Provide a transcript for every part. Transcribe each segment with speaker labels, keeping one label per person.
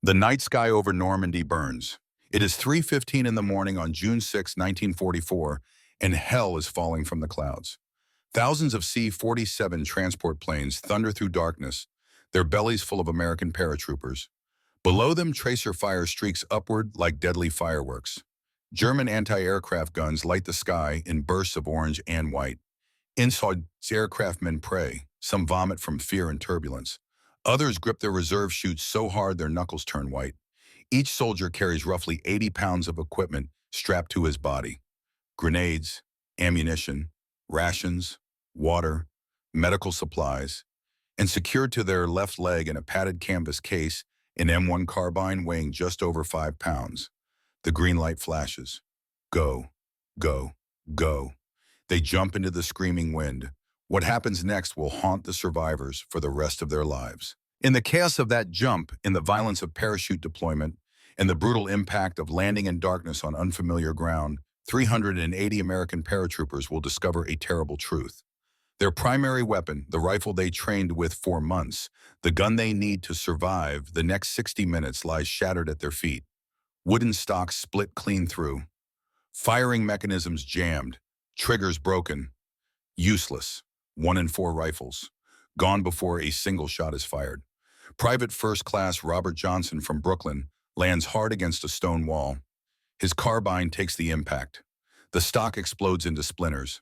Speaker 1: The night sky over Normandy burns. It is 3:15 in the morning on June 6, 1944, and hell is falling from the clouds. Thousands of C-47 transport planes thunder through darkness, their bellies full of American paratroopers. Below them, tracer fire streaks upward like deadly fireworks. German anti-aircraft guns light the sky in bursts of orange and white. Inside, aircraftmen pray. Some vomit from fear and turbulence. Others grip their reserve chutes so hard their knuckles turn white. Each soldier carries roughly 80 pounds of equipment strapped to his body. Grenades, ammunition, rations, water, medical supplies, and secured to their left leg in a padded canvas case, an M1 carbine weighing just over 5 pounds. The green light flashes. Go, go, go. They jump into the screaming wind. What happens next will haunt the survivors for the rest of their lives. In the chaos of that jump, in the violence of parachute deployment, and the brutal impact of landing in darkness on unfamiliar ground, 380 American paratroopers will discover a terrible truth. Their primary weapon, the rifle they trained with for months, the gun they need to survive the next 60 minutes, lies shattered at their feet. Wooden stocks split clean through. Firing mechanisms jammed. Triggers broken. Useless. 1 in 4 rifles. Gone before a single shot is fired. Private First Class Robert Johnson from Brooklyn lands hard against a stone wall. His carbine takes the impact. The stock explodes into splinters.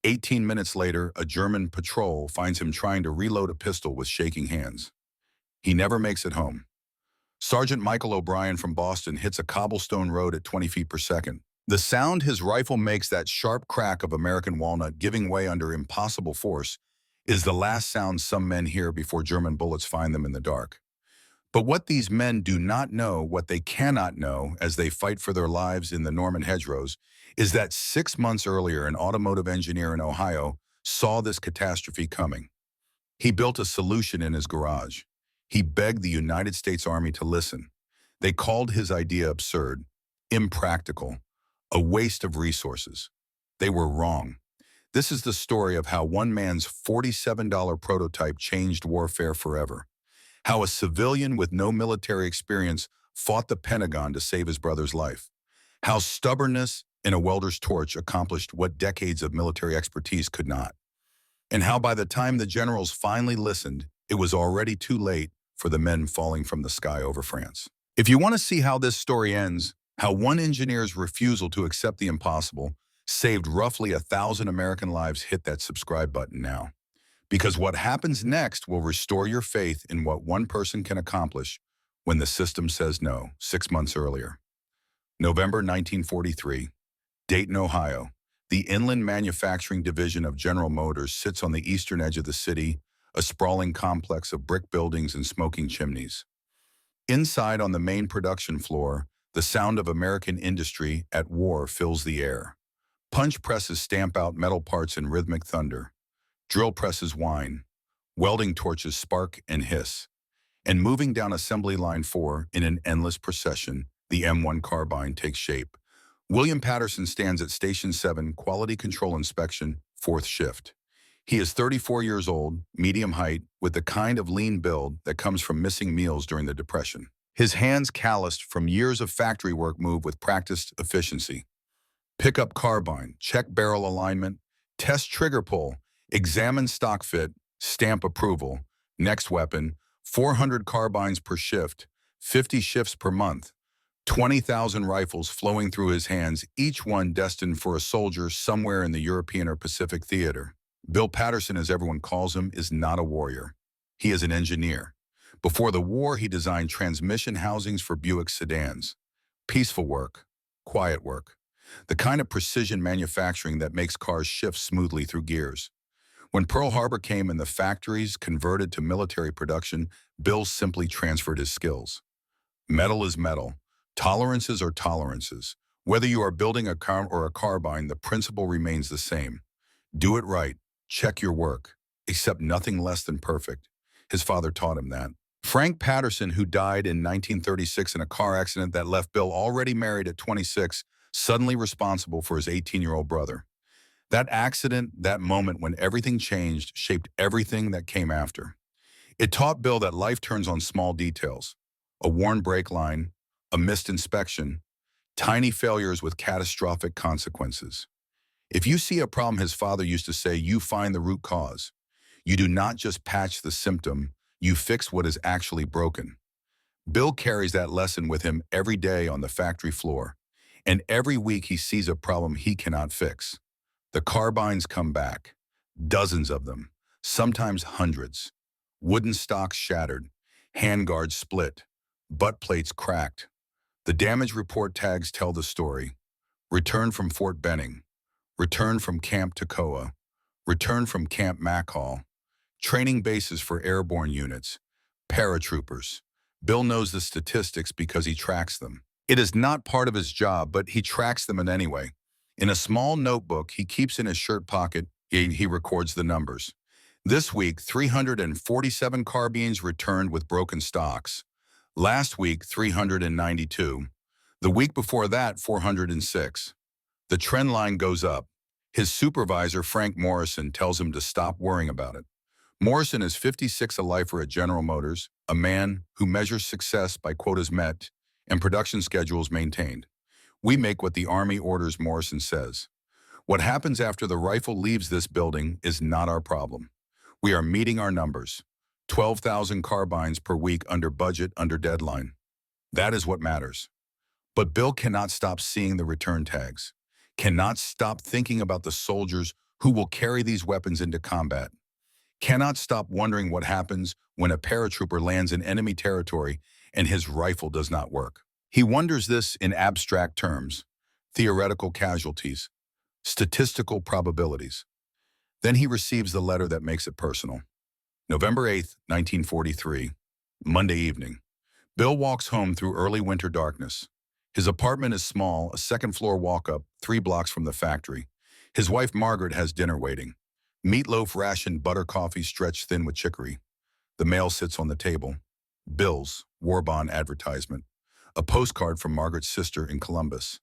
Speaker 1: 18 minutes later, a German patrol finds him trying to reload a pistol with shaking hands. He never makes it home. Sergeant Michael O'Brien from Boston hits a cobblestone road at 20 feet per second. The sound his rifle makes, that sharp crack of American walnut giving way under impossible force, is the last sound some men hear before German bullets find them in the dark. But what these men do not know, what they cannot know as they fight for their lives in the Norman hedgerows, is that 6 months earlier, an automotive engineer in Ohio saw this catastrophe coming. He built a solution in his garage. He begged the United States Army to listen. They called his idea absurd, impractical, a waste of resources. They were wrong. This is the story of how one man's $47 prototype changed warfare forever. How a civilian with no military experience fought the Pentagon to save his brother's life. How stubbornness in a welder's torch accomplished what decades of military expertise could not. And how by the time the generals finally listened, it was already too late for the men falling from the sky over France. If you want to see how this story ends, how one engineer's refusal to accept the impossible saved roughly 1,000 American lives, hit that subscribe button now. Because what happens next will restore your faith in what one person can accomplish when the system says no, 6 months earlier. November 1943, Dayton, Ohio. The Inland Manufacturing Division of General Motors sits on the eastern edge of the city, a sprawling complex of brick buildings and smoking chimneys. Inside, on the main production floor, the sound of American industry at war fills the air. Punch presses stamp out metal parts in rhythmic thunder. Drill presses whine. Welding torches spark and hiss. And moving down assembly line 4 in an endless procession, the M1 carbine takes shape. William Patterson stands at Station 7, Quality Control Inspection, 4th shift. He is 34 years old, medium height, with the kind of lean build that comes from missing meals during the Depression. His hands, calloused from years of factory work, move with practiced efficiency. Pick up carbine, check barrel alignment, test trigger pull, examine stock fit, stamp approval. Next weapon, 400 carbines per shift, 50 shifts per month, 20,000 rifles flowing through his hands, each one destined for a soldier somewhere in the European or Pacific theater. Bill Patterson, as everyone calls him, is not a warrior. He is an engineer. Before the war, he designed transmission housings for Buick sedans. Peaceful work, quiet work. The kind of precision manufacturing that makes cars shift smoothly through gears. When Pearl Harbor came and the factories converted to military production, Bill simply transferred his skills. Metal is metal. Tolerances are tolerances. Whether you are building a car or a carbine, the principle remains the same. Do it right. Check your work. Accept nothing less than perfect. His father taught him that. Frank Patterson, who died in 1936 in a car accident that left Bill, already married at 26, suddenly responsible for his 18-year-old brother. That accident, that moment when everything changed, shaped everything that came after. It taught Bill that life turns on small details. A worn brake line, a missed inspection, tiny failures with catastrophic consequences. If you see a problem, his father used to say, you find the root cause. You do not just patch the symptom, you fix what is actually broken. Bill carries that lesson with him every day on the factory floor, and every week he sees a problem he cannot fix. The carbines come back, dozens of them, sometimes hundreds. Wooden stocks shattered, handguards split, butt plates cracked. The damage report tags tell the story. Return from Fort Benning, return from Camp Toccoa, return from Camp Macall, training bases for airborne units, paratroopers. Bill knows the statistics because he tracks them. It is not part of his job, but he tracks them in anyway. In a small notebook he keeps in his shirt pocket, he records the numbers. This week, 347 carbines returned with broken stocks. Last week, 392. The week before that, 406. The trend line goes up. His supervisor, Frank Morrison, tells him to stop worrying about it. Morrison is 56, a lifer at General Motors, a man who measures success by quotas met and production schedules maintained. We make what the Army orders, Morrison says. What happens after the rifle leaves this building is not our problem. We are meeting our numbers. 12,000 carbines per week, under budget, under deadline. That is what matters. But Bill cannot stop seeing the return tags, cannot stop thinking about the soldiers who will carry these weapons into combat, cannot stop wondering what happens when a paratrooper lands in enemy territory and his rifle does not work. He wonders this in abstract terms, theoretical casualties, statistical probabilities. Then he receives the letter that makes it personal. November 8th, 1943, Monday evening. Bill walks home through early winter darkness. His apartment is small, a second-floor walk-up, 3 blocks from the factory. His wife Margaret has dinner waiting. Meatloaf ration, butter coffee stretched thin with chicory. The mail sits on the table. Bill's war bond advertisement, a postcard from Margaret's sister in Columbus,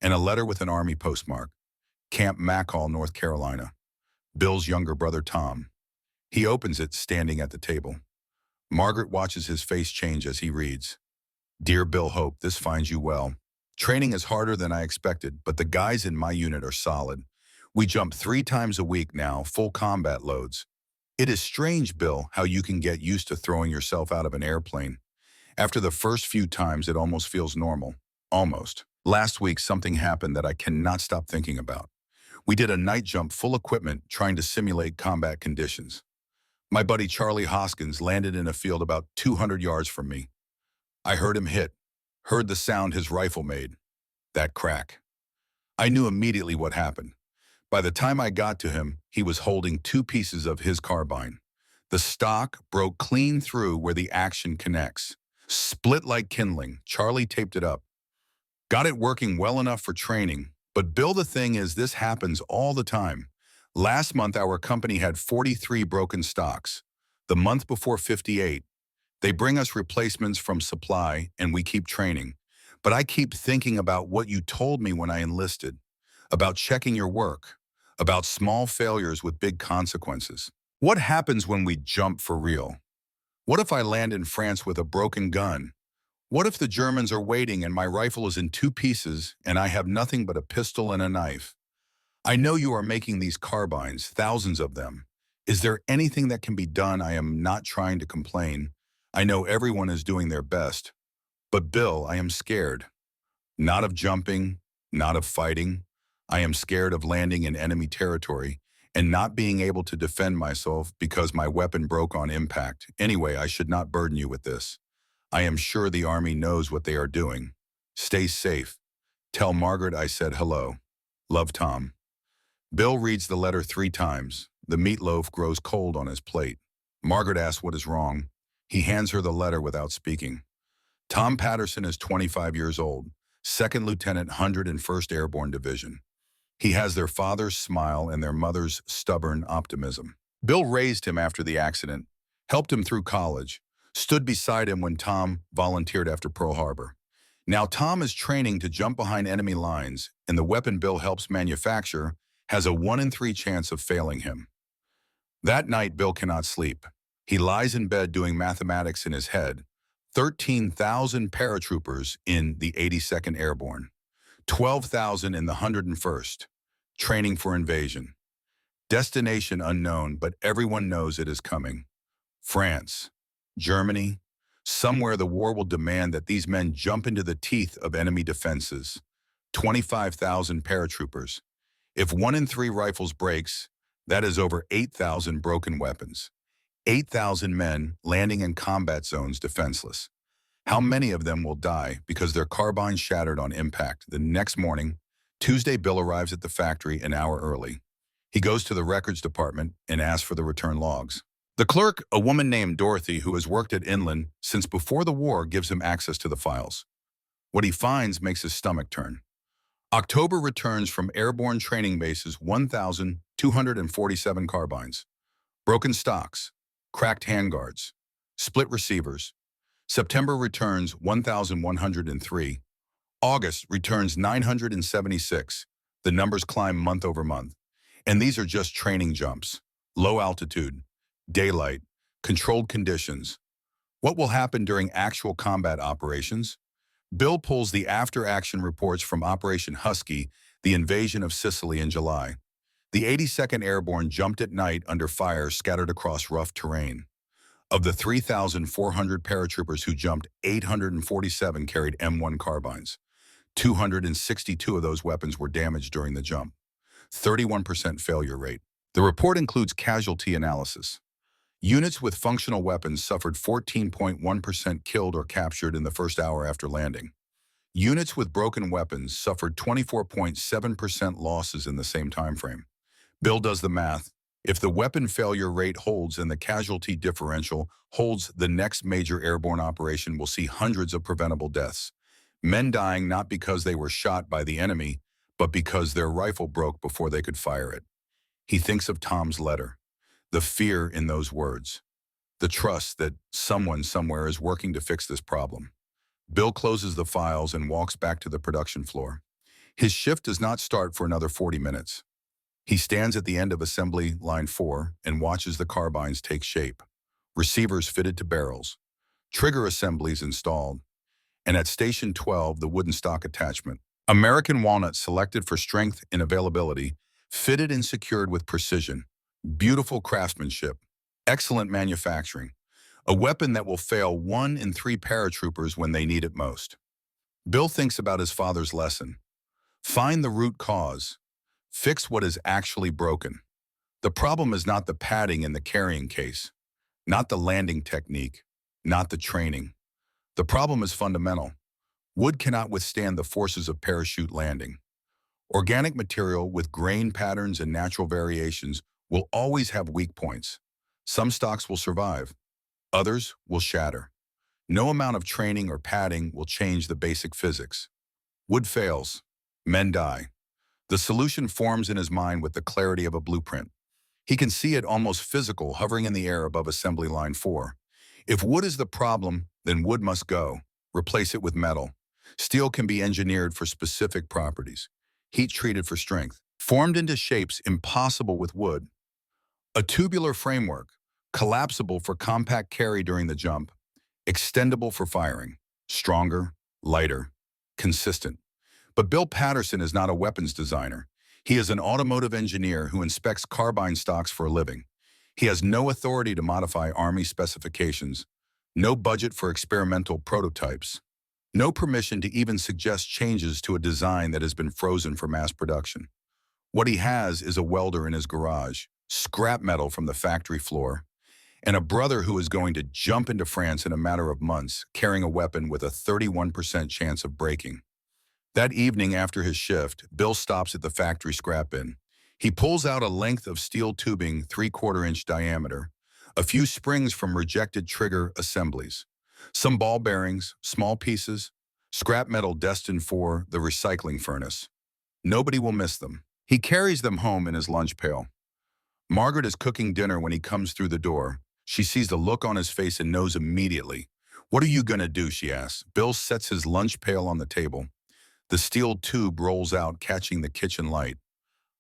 Speaker 1: and a letter with an Army postmark, Camp Macall, North Carolina. Bill's younger brother Tom. He opens it, standing at the table. Margaret watches his face change as he reads. Dear Bill, hope this finds you well. Training is harder than I expected, but the guys in my unit are solid. We jump 3 times a week now, full combat loads. It is strange, Bill, how you can get used to throwing yourself out of an airplane. After the first few times, it almost feels normal. Almost. Last week, something happened that I cannot stop thinking about. We did a night jump, full equipment, trying to simulate combat conditions. My buddy Charlie Hoskins landed in a field about 200 yards from me. I heard him hit, heard the sound his rifle made. That crack. I knew immediately what happened. By the time I got to him, he was holding 2 pieces of his carbine. The stock broke clean through where the action connects. Split like kindling. Charlie taped it up. Got it working well enough for training. But Bill, the thing is, this happens all the time. Last month, our company had 43 broken stocks. The month before, 58. They bring us replacements from supply, and we keep training. But I keep thinking about what you told me when I enlisted, about checking your work, about small failures with big consequences. What happens when we jump for real? What if I land in France with a broken gun? What if the Germans are waiting and my rifle is in 2 pieces and I have nothing but a pistol and a knife? I know you are making these carbines, thousands of them. Is there anything that can be done? I am not trying to complain. I know everyone is doing their best. But Bill, I am scared. Not of jumping, not of fighting. I am scared of landing in enemy territory and not being able to defend myself because my weapon broke on impact. Anyway, I should not burden you with this. I am sure the Army knows what they are doing. Stay safe. Tell Margaret I said hello. Love, Tom. Bill reads the letter 3 times. The meatloaf grows cold on his plate. Margaret asks what is wrong. He hands her the letter without speaking. Tom Patterson is 25 years old, 2nd Lieutenant, 101st Airborne Division. He has their father's smile and their mother's stubborn optimism. Bill raised him after the accident, helped him through college, stood beside him when Tom volunteered after Pearl Harbor. Now Tom is training to jump behind enemy lines, and the weapon Bill helps manufacture has a 1 in 3 chance of failing him. That night, Bill cannot sleep. He lies in bed doing mathematics in his head. 13,000 paratroopers in the 82nd Airborne, 12,000 in the 101st, training for invasion. Destination unknown, but everyone knows it is coming. France, Germany, somewhere the war will demand that these men jump into the teeth of enemy defenses. 25,000 paratroopers. If 1 in 3 rifles breaks, that is over 8,000 broken weapons. 8,000 men landing in combat zones defenseless. How many of them will die because their carbines shattered on impact? The next morning, Tuesday, Bill arrives at the factory an hour early. He goes to the records department and asks for the return logs. The clerk, a woman named Dorothy who has worked at Inland since before the war, gives him access to the files. What he finds makes his stomach turn. October returns from airborne training bases 1,247 carbines, broken stocks, cracked handguards, split receivers. September returns 1,103. August returns 976. The numbers climb month over month. And these are just training jumps. Low altitude, daylight, controlled conditions. What will happen during actual combat operations? Bill pulls the after-action reports from Operation Husky, the invasion of Sicily in July. The 82nd Airborne jumped at night under fire scattered across rough terrain. Of the 3,400 paratroopers who jumped, 847 carried M1 carbines. 262 of those weapons were damaged during the jump. 31% failure rate. The report includes casualty analysis. Units with functional weapons suffered 14.1% killed or captured in the first hour after landing. Units with broken weapons suffered 24.7% losses in the same time frame. Bill does the math. If the weapon failure rate holds and the casualty differential holds, the next major airborne operation will see hundreds of preventable deaths. Men dying not because they were shot by the enemy, but because their rifle broke before they could fire it. He thinks of Tom's letter, the fear in those words, the trust that someone somewhere is working to fix this problem. Bill closes the files and walks back to the production floor. His shift does not start for another 40 minutes. He stands at the end of assembly line 4 and watches the carbines take shape, receivers fitted to barrels, trigger assemblies installed, and at Station 12, the wooden stock attachment. American walnut selected for strength and availability, fitted and secured with precision. Beautiful craftsmanship, excellent manufacturing, a weapon that will fail 1 in 3 paratroopers when they need it most. Bill thinks about his father's lesson. Find the root cause. Fix what is actually broken. The problem is not the padding in the carrying case, not the landing technique, not the training. The problem is fundamental. Wood cannot withstand the forces of parachute landing. Organic material with grain patterns and natural variations will always have weak points. Some stocks will survive. Others will shatter. No amount of training or padding will change the basic physics. Wood fails. Men die. The solution forms in his mind with the clarity of a blueprint. He can see it almost physical, hovering in the air above assembly line 4. If wood is the problem, then wood must go. Replace it with metal. Steel can be engineered for specific properties. Heat-treated for strength. Formed into shapes impossible with wood. A tubular framework. Collapsible for compact carry during the jump. Extendable for firing. Stronger, lighter, consistent. But Bill Patterson is not a weapons designer. He is an automotive engineer who inspects carbine stocks for a living. He has no authority to modify Army specifications, no budget for experimental prototypes, no permission to even suggest changes to a design that has been frozen for mass production. What he has is a welder in his garage, scrap metal from the factory floor, and a brother who is going to jump into France in a matter of months, carrying a weapon with a 31% chance of breaking. That evening after his shift, Bill stops at the factory scrap bin. He pulls out a length of steel tubing 3/4-inch diameter, a few springs from rejected trigger assemblies, some ball bearings, small pieces, scrap metal destined for the recycling furnace. Nobody will miss them. He carries them home in his lunch pail. Margaret is cooking dinner when he comes through the door. She sees the look on his face and knows immediately. "What are you gonna do?" she asks. Bill sets his lunch pail on the table. The steel tube rolls out, catching the kitchen light.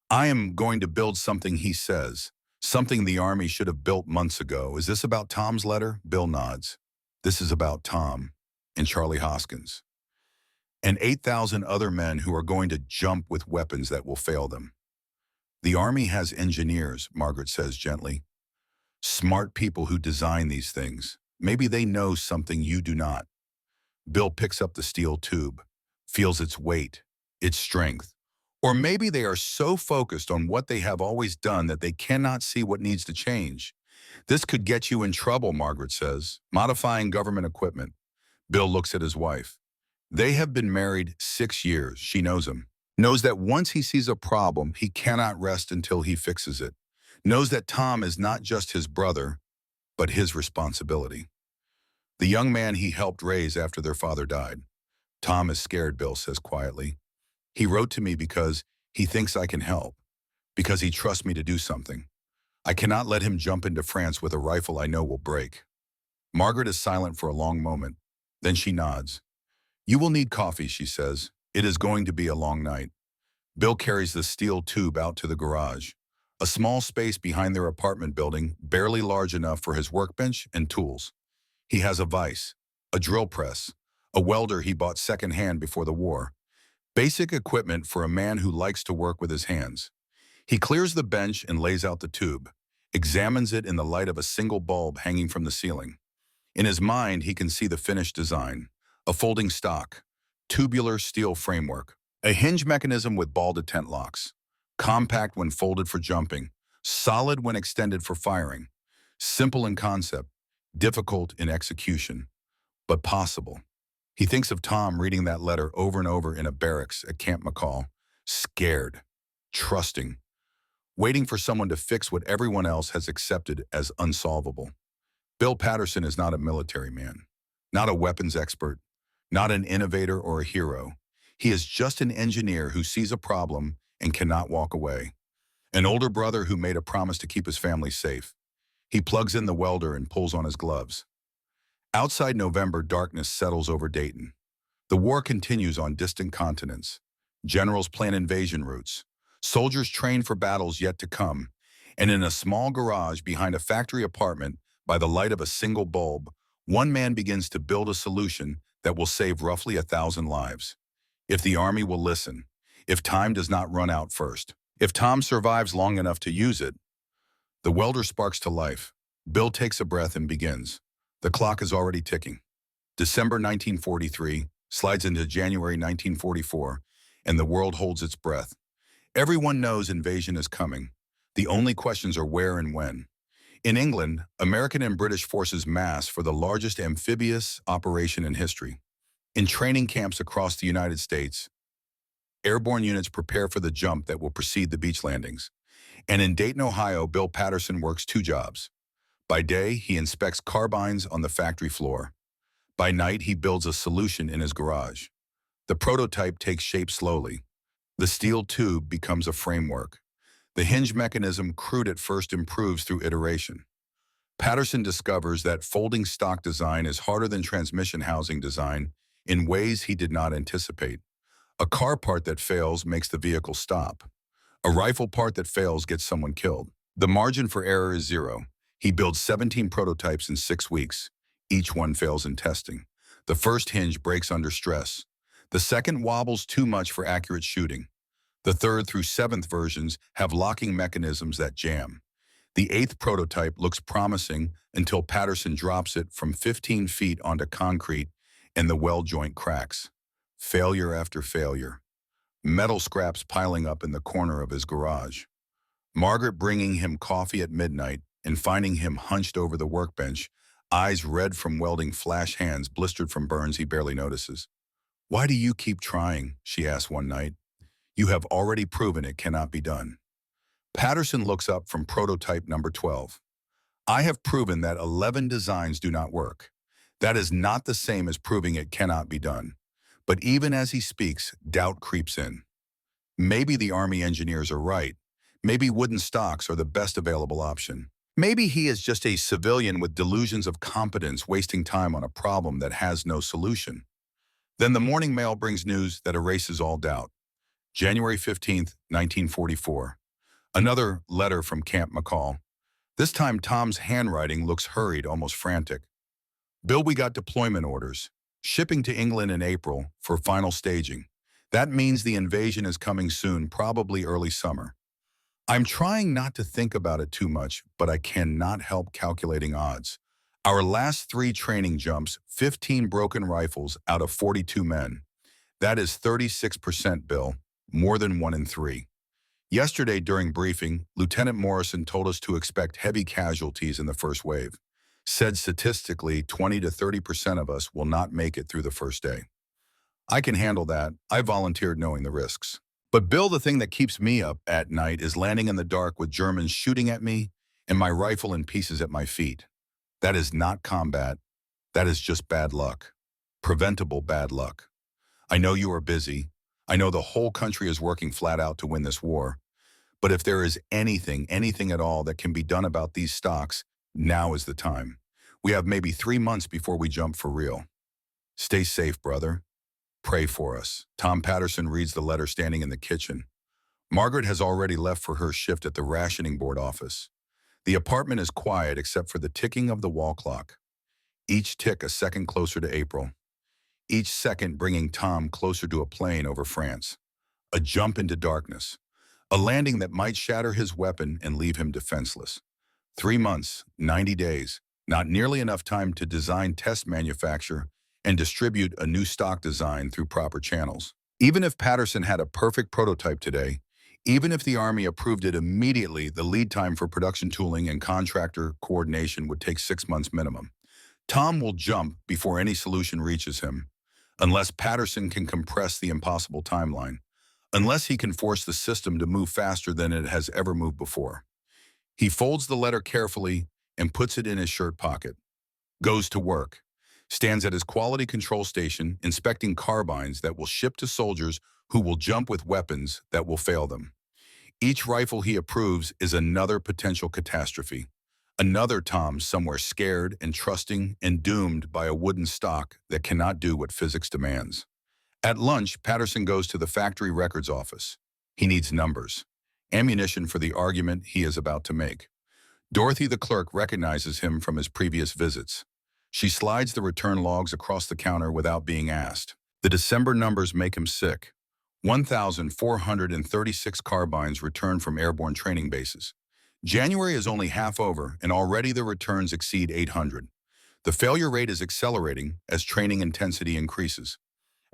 Speaker 1: "I am going to build something," he says. "Something the Army should have built months ago. Is this about Tom's letter?" Bill nods. This is about Tom and Charlie Hoskins and 8,000 other men who are going to jump with weapons that will fail them. The Army has engineers, Margaret says gently. Smart people who design these things. Maybe they know something you do not. Bill picks up the steel tube, feels its weight, its strength. Or maybe they are so focused on what they have always done that they cannot see what needs to change. This could get you in trouble, Margaret says, modifying government equipment. Bill looks at his wife. They have been married 6 years. She knows him. Knows that once he sees a problem, he cannot rest until he fixes it. Knows that Tom is not just his brother, but his responsibility. The young man he helped raise after their father died. Tom is scared, Bill says quietly. He wrote to me because he thinks I can help, because he trusts me to do something. I cannot let him jump into France with a rifle I know will break. Margaret is silent for a long moment. Then she nods. You will need coffee, she says. It is going to be a long night. Bill carries the steel tube out to the garage, a small space behind their apartment building, barely large enough for his workbench and tools. He has a vise, a drill press, a welder he bought secondhand before the war. Basic equipment for a man who likes to work with his hands. He clears the bench and lays out the tube, examines it in the light of a single bulb hanging from the ceiling. In his mind, he can see the finished design, a folding stock, tubular steel framework, a hinge mechanism with ball detent locks, compact when folded for jumping, solid when extended for firing, simple in concept, difficult in execution, but possible. He thinks of Tom reading that letter over and over in a barracks at Camp McCall, scared, trusting, waiting for someone to fix what everyone else has accepted as unsolvable. Bill Patterson is not a military man, not a weapons expert, not an innovator or a hero. He is just an engineer who sees a problem and cannot walk away. An older brother who made a promise to keep his family safe. He plugs in the welder and pulls on his gloves. Outside November, darkness settles over Dayton. The war continues on distant continents. Generals plan invasion routes. Soldiers train for battles yet to come. And in a small garage behind a factory apartment, by the light of a single bulb, one man begins to build a solution that will save roughly 1,000 lives. If the Army will listen, if time does not run out first, if Tom survives long enough to use it. The welder sparks to life. Bill takes a breath and begins. The clock is already ticking. December 1943 slides into January 1944, and the world holds its breath. Everyone knows invasion is coming. The only questions are where and when. In England, American and British forces mass for the largest amphibious operation in history. In training camps across the United States, airborne units prepare for the jump that will precede the beach landings. And in Dayton, Ohio, Bill Patterson works 2 jobs. By day, he inspects carbines on the factory floor. By night, he builds a solution in his garage. The prototype takes shape slowly. The steel tube becomes a framework. The hinge mechanism, crude at first, improves through iteration. Patterson discovers that folding stock design is harder than transmission housing design in ways he did not anticipate. A car part that fails makes the vehicle stop. A rifle part that fails gets someone killed. The margin for error is 0. He builds 17 prototypes in 6 weeks. Each one fails in testing. The first hinge breaks under stress. The second wobbles too much for accurate shooting. The 3rd through 7th versions have locking mechanisms that jam. The 8th prototype looks promising until Patterson drops it from 15 feet onto concrete and the weld joint cracks. Failure after failure. Metal scraps piling up in the corner of his garage. Margaret bringing him coffee at midnight and finding him hunched over the workbench, eyes red from welding, flash hands blistered from burns he barely notices. "Why do you keep trying?" she asked one night. "You have already proven it cannot be done." Patterson looks up from prototype number 12. "I have proven that 11 designs do not work. That is not the same as proving it cannot be done." But even as he speaks, doubt creeps in. Maybe the Army engineers are right. Maybe wooden stocks are the best available option. Maybe he is just a civilian with delusions of competence wasting time on a problem that has no solution. Then the morning mail brings news that erases all doubt. January 15th, 1944. Another letter from Camp McCall. This time Tom's handwriting looks hurried, almost frantic. Bill, we got deployment orders. Shipping to England in April for final staging. That means the invasion is coming soon, probably early summer. I'm trying not to think about it too much, but I cannot help calculating odds. Our last 3 training jumps, 15 broken rifles out of 42 men. That is 36%, Bill, more than 1 in 3. Yesterday during briefing, Lieutenant Morrison told us to expect heavy casualties in the first wave. Said statistically 20 to 30% of us will not make it through the first day. I can handle that. I volunteered knowing the risks. But Bill, the thing that keeps me up at night is landing in the dark with Germans shooting at me and my rifle in pieces at my feet. That is not combat. That is just bad luck. Preventable bad luck. I know you are busy. I know the whole country is working flat out to win this war. But if there is anything at all that can be done about these stocks, now is the time. We have maybe 3 months before we jump for real. Stay safe, brother. Pray for us. Tom Patterson reads the letter standing in the kitchen. Margaret has already left for her shift at the rationing board office. The apartment is quiet except for the ticking of the wall clock. Each tick a second closer to April. Each second bringing Tom closer to a plane over France. A jump into darkness. A landing that might shatter his weapon and leave him defenseless. 3 months, 90 days, not nearly enough time to design, test, manufacture, and distribute a new stock design through proper channels. Even if Patterson had a perfect prototype today, even if the Army approved it immediately, the lead time for production tooling and contractor coordination would take 6 months minimum. Tom will jump before any solution reaches him, unless Patterson can compress the impossible timeline, unless he can force the system to move faster than it has ever moved before. He folds the letter carefully and puts it in his shirt pocket. Goes to work. Stands at his quality control station inspecting carbines that will ship to soldiers who will jump with weapons that will fail them. Each rifle he approves is another potential catastrophe. Another Tom somewhere scared and trusting and doomed by a wooden stock that cannot do what physics demands. At lunch, Patterson goes to the factory records office. He needs numbers. Ammunition for the argument he is about to make. Dorothy, the clerk, recognizes him from his previous visits. She slides the return logs across the counter without being asked. The December numbers make him sick. 1,436 carbines returned from airborne training bases. January is only half over, and already the returns exceed 800. The failure rate is accelerating as training intensity increases.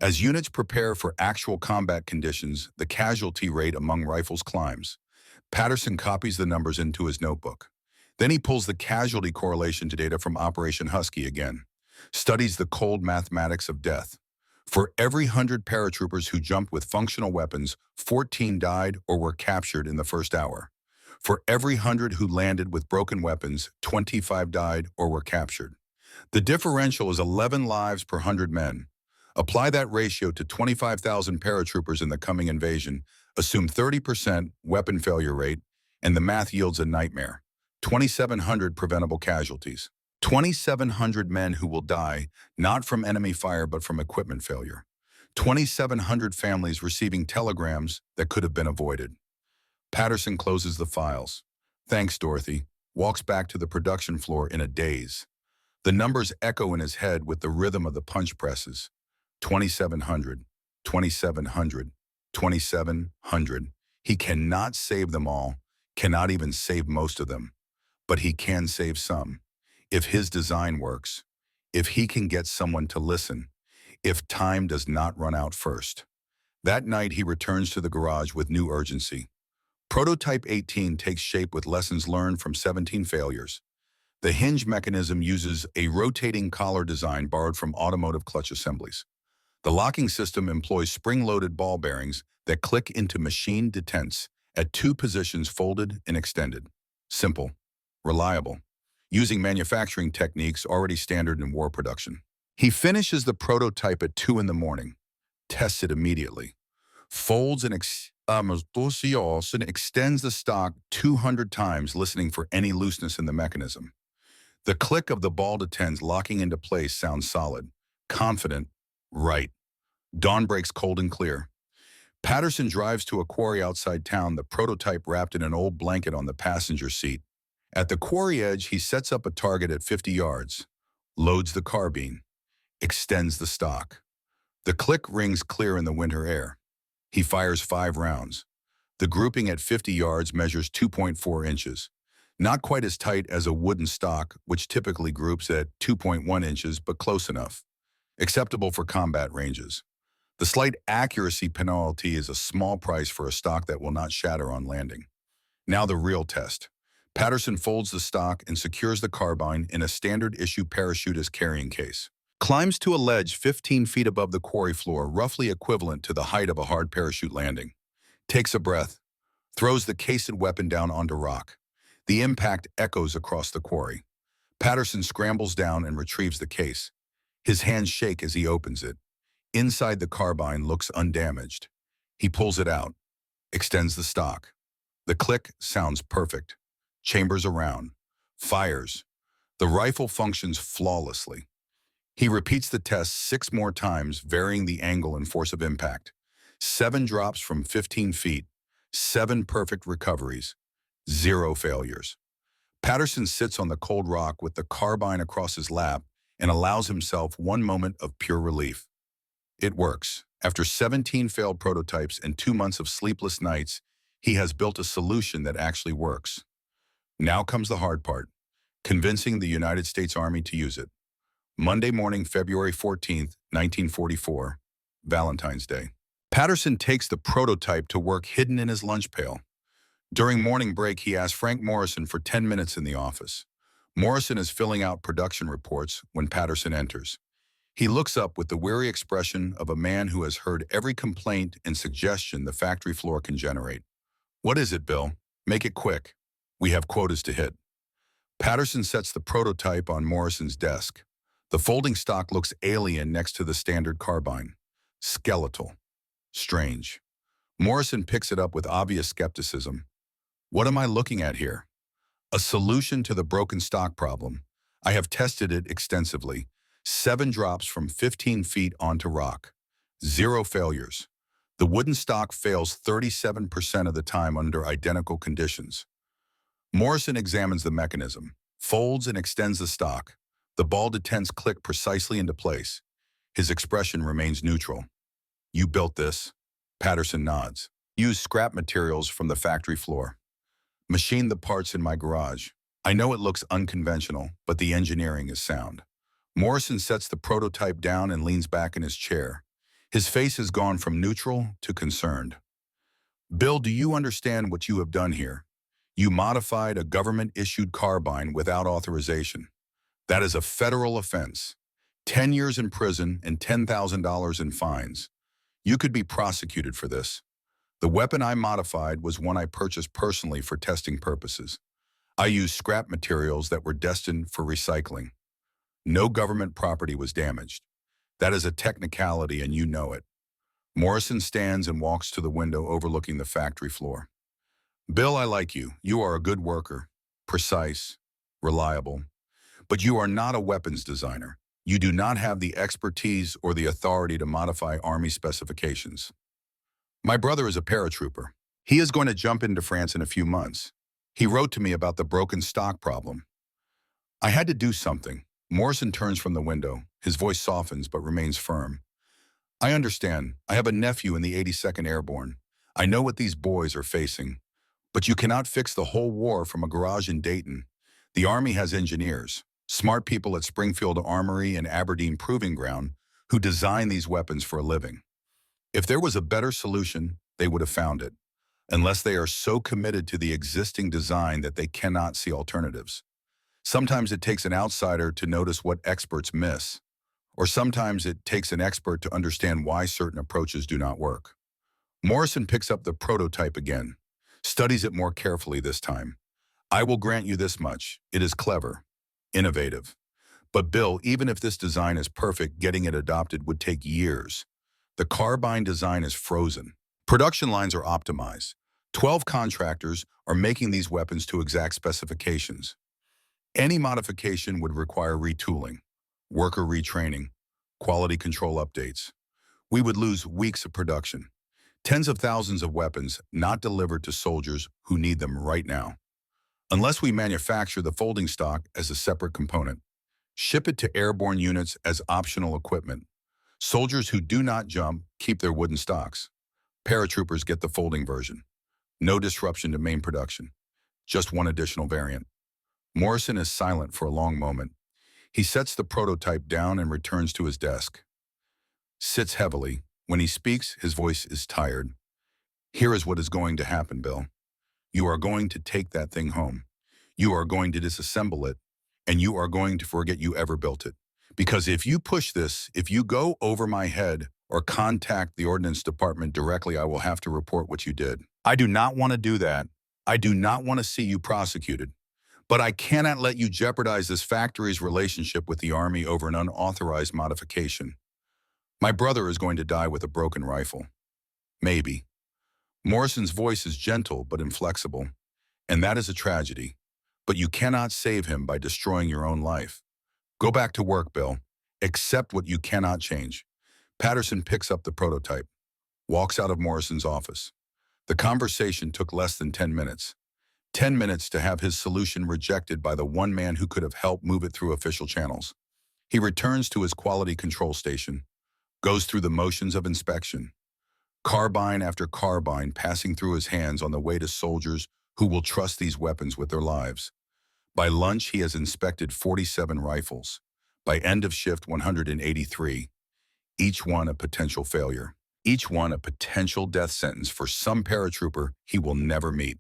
Speaker 1: As units prepare for actual combat conditions, the casualty rate among rifles climbs. Patterson copies the numbers into his notebook. Then he pulls the casualty correlation to data from Operation Husky again. Studies the cold mathematics of death. For every 100 paratroopers who jumped with functional weapons, 14 died or were captured in the first hour. For every 100 who landed with broken weapons, 25 died or were captured. The differential is 11 lives per 100 men. Apply that ratio to 25,000 paratroopers in the coming invasion, assume 30% weapon failure rate, and the math yields a nightmare. 2,700 preventable casualties. 2,700 men who will die, not from enemy fire but from equipment failure. 2,700 families receiving telegrams that could have been avoided. Patterson closes the files. Thanks, Dorothy. Walks back to the production floor in a daze. The numbers echo in his head with the rhythm of the punch presses. 2,700, 2,700, 2,700. He cannot save them all, cannot even save most of them. But he can save some. If his design works, if he can get someone to listen, if time does not run out first. That night he returns to the garage with new urgency. Prototype 18 takes shape with lessons learned from 17 failures. The hinge mechanism uses a rotating collar design borrowed from automotive clutch assemblies. The locking system employs spring-loaded ball bearings that click into machine detents at 2 positions folded and extended. Simple. Reliable, using manufacturing techniques already standard in war production. He finishes the prototype at 2 in the morning, tests it immediately, folds and extends the stock 200 times, listening for any looseness in the mechanism. The click of the ball detents locking into place sounds solid, confident, right. Dawn breaks cold and clear. Patterson drives to a quarry outside town, the prototype wrapped in an old blanket on the passenger seat. At the quarry edge, he sets up a target at 50 yards. loads the carbine, extends the stock. The click rings clear in the winter air. He fires 5 rounds. The grouping at 50 yards measures 2.4 inches. Not quite as tight as a wooden stock, which typically groups at 2.1 inches, but close enough. Acceptable for combat ranges. The slight accuracy penalty is a small price for a stock that will not shatter on landing. Now the real test. Patterson folds the stock and secures the carbine in a standard-issue parachutist carrying case. Climbs to a ledge 15 feet above the quarry floor, roughly equivalent to the height of a hard parachute landing. Takes a breath, throws the cased weapon down onto rock. The impact echoes across the quarry. Patterson scrambles down and retrieves the case. His hands shake as he opens it. Inside the carbine looks undamaged. He pulls it out, extends the stock. The click sounds perfect. Chambers around. Fires. The rifle functions flawlessly. He repeats the test 6 more times, varying the angle and force of impact. 7 drops from 15 feet, 7 perfect recoveries, 0 failures. Patterson sits on the cold rock with the carbine across his lap and allows himself one moment of pure relief. It works. After 17 failed prototypes and 2 months of sleepless nights, he has built a solution that actually works. Now comes the hard part, convincing the United States Army to use it. Monday morning, February 14th, 1944, Valentine's Day. Patterson takes the prototype to work hidden in his lunch pail. During morning break, he asks Frank Morrison for 10 minutes in the office. Morrison is filling out production reports when Patterson enters. He looks up with the weary expression of a man who has heard every complaint and suggestion the factory floor can generate. "What is it, Bill? Make it quick. We have quotas to hit." Patterson sets the prototype on Morrison's desk. The folding stock looks alien next to the standard carbine. Skeletal. Strange. Morrison picks it up with obvious skepticism. "What am I looking at here?" "A solution to the broken stock problem. I have tested it extensively. 7 drops from 15 feet onto rock. 0 failures. The wooden stock fails 37% of the time under identical conditions." Morrison examines the mechanism, folds and extends the stock. The ball detents click precisely into place. His expression remains neutral. "You built this?" Patterson nods. "Use scrap materials from the factory floor. Machined the parts in my garage. I know it looks unconventional, but the engineering is sound." Morrison sets the prototype down and leans back in his chair. His face has gone from neutral to concerned. "Bill, do you understand what you have done here? You modified a government-issued carbine without authorization. That is a federal offense. 10 years in prison and $10,000 in fines. You could be prosecuted for this. The weapon I modified was one I purchased personally for testing purposes. I used scrap materials that were destined for recycling. No government property was damaged. That is a technicality and you know it." Morrison stands and walks to the window overlooking the factory floor. "Bill, I like you. You are a good worker, precise, reliable. But you are not a weapons designer. You do not have the expertise or the authority to modify Army specifications. My brother is a paratrooper. He is going to jump into France in a few months. He wrote to me about the broken stock problem. I had to do something." Morrison turns from the window. His voice softens but remains firm. "I understand. I have a nephew in the 82nd Airborne. I know what these boys are facing. But you cannot fix the whole war from a garage in Dayton. The Army has engineers, smart people at Springfield Armory and Aberdeen Proving Ground who design these weapons for a living. If there was a better solution, they would have found it, unless they are so committed to the existing design that they cannot see alternatives. Sometimes it takes an outsider to notice what experts miss, or sometimes it takes an expert to understand why certain approaches do not work." Morrison picks up the prototype again, studies it more carefully this time. "I will grant you this much. It is clever, innovative. But Bill, even if this design is perfect, getting it adopted would take years. The carbine design is frozen. Production lines are optimized. 12 contractors are making these weapons to exact specifications. Any modification would require retooling, worker retraining, quality control updates. We would lose weeks of production. Tens of thousands of weapons not delivered to soldiers who need them right now. Unless we manufacture the folding stock as a separate component. Ship it to airborne units as optional equipment. Soldiers who do not jump keep their wooden stocks. Paratroopers get the folding version. No disruption to main production. Just one additional variant. Morrison is silent for a long moment. He sets the prototype down and returns to his desk. Sits heavily. When he speaks, his voice is tired. Here is what is going to happen, Bill. You are going to take that thing home. You are going to disassemble it, and you are going to forget you ever built it. Because if you push this, if you go over my head or contact the Ordnance Department directly, I will have to report what you did. I do not want to do that. I do not want to see you prosecuted. But I cannot let you jeopardize this factory's relationship with the Army over an unauthorized modification. My brother is going to die with a broken rifle. Maybe. Morrison's voice is gentle but inflexible, and that is a tragedy. But you cannot save him by destroying your own life. Go back to work, Bill. Accept what you cannot change. Patterson picks up the prototype, walks out of Morrison's office. The conversation took less than 10 minutes. 10 minutes to have his solution rejected by the one man who could have helped move it through official channels. He returns to his quality control station, goes through the motions of inspection. Carbine after carbine passing through his hands on the way to soldiers who will trust these weapons with their lives. By lunch, he has inspected 47 rifles. By end of shift, 183. Each one a potential failure. Each one a potential death sentence for some paratrooper he will never meet.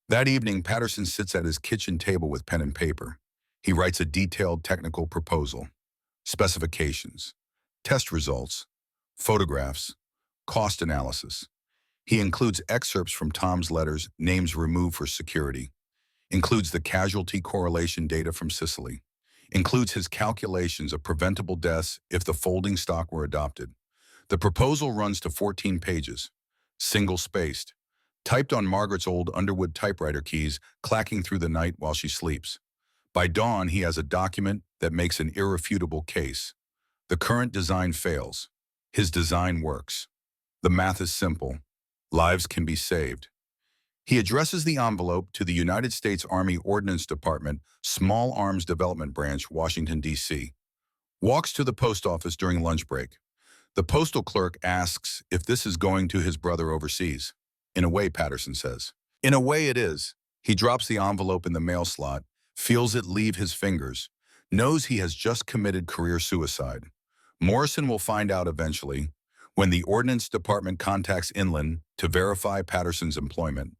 Speaker 1: That evening, Patterson sits at his kitchen table with pen and paper. He writes a detailed technical proposal, specifications, test results, photographs, cost analysis. He includes excerpts from Tom's letters, names removed for security, includes the casualty correlation data from Sicily, includes his calculations of preventable deaths if the folding stock were adopted. The proposal runs to 14 pages, single-spaced, typed on Margaret's old Underwood typewriter keys, clacking through the night while she sleeps. By dawn, he has a document that makes an irrefutable case. The current design fails. His design works. The math is simple. Lives can be saved. He addresses the envelope to the United States Army Ordnance Department, Small Arms Development Branch, Washington, D.C. Walks to the post office during lunch break. The postal clerk asks if this is going to his brother overseas. In a way, Patterson says. In a way it is. He drops the envelope in the mail slot, feels it leave his fingers, knows he has just committed career suicide. Morrison will find out eventually when the Ordnance Department contacts Inland to verify Patterson's employment,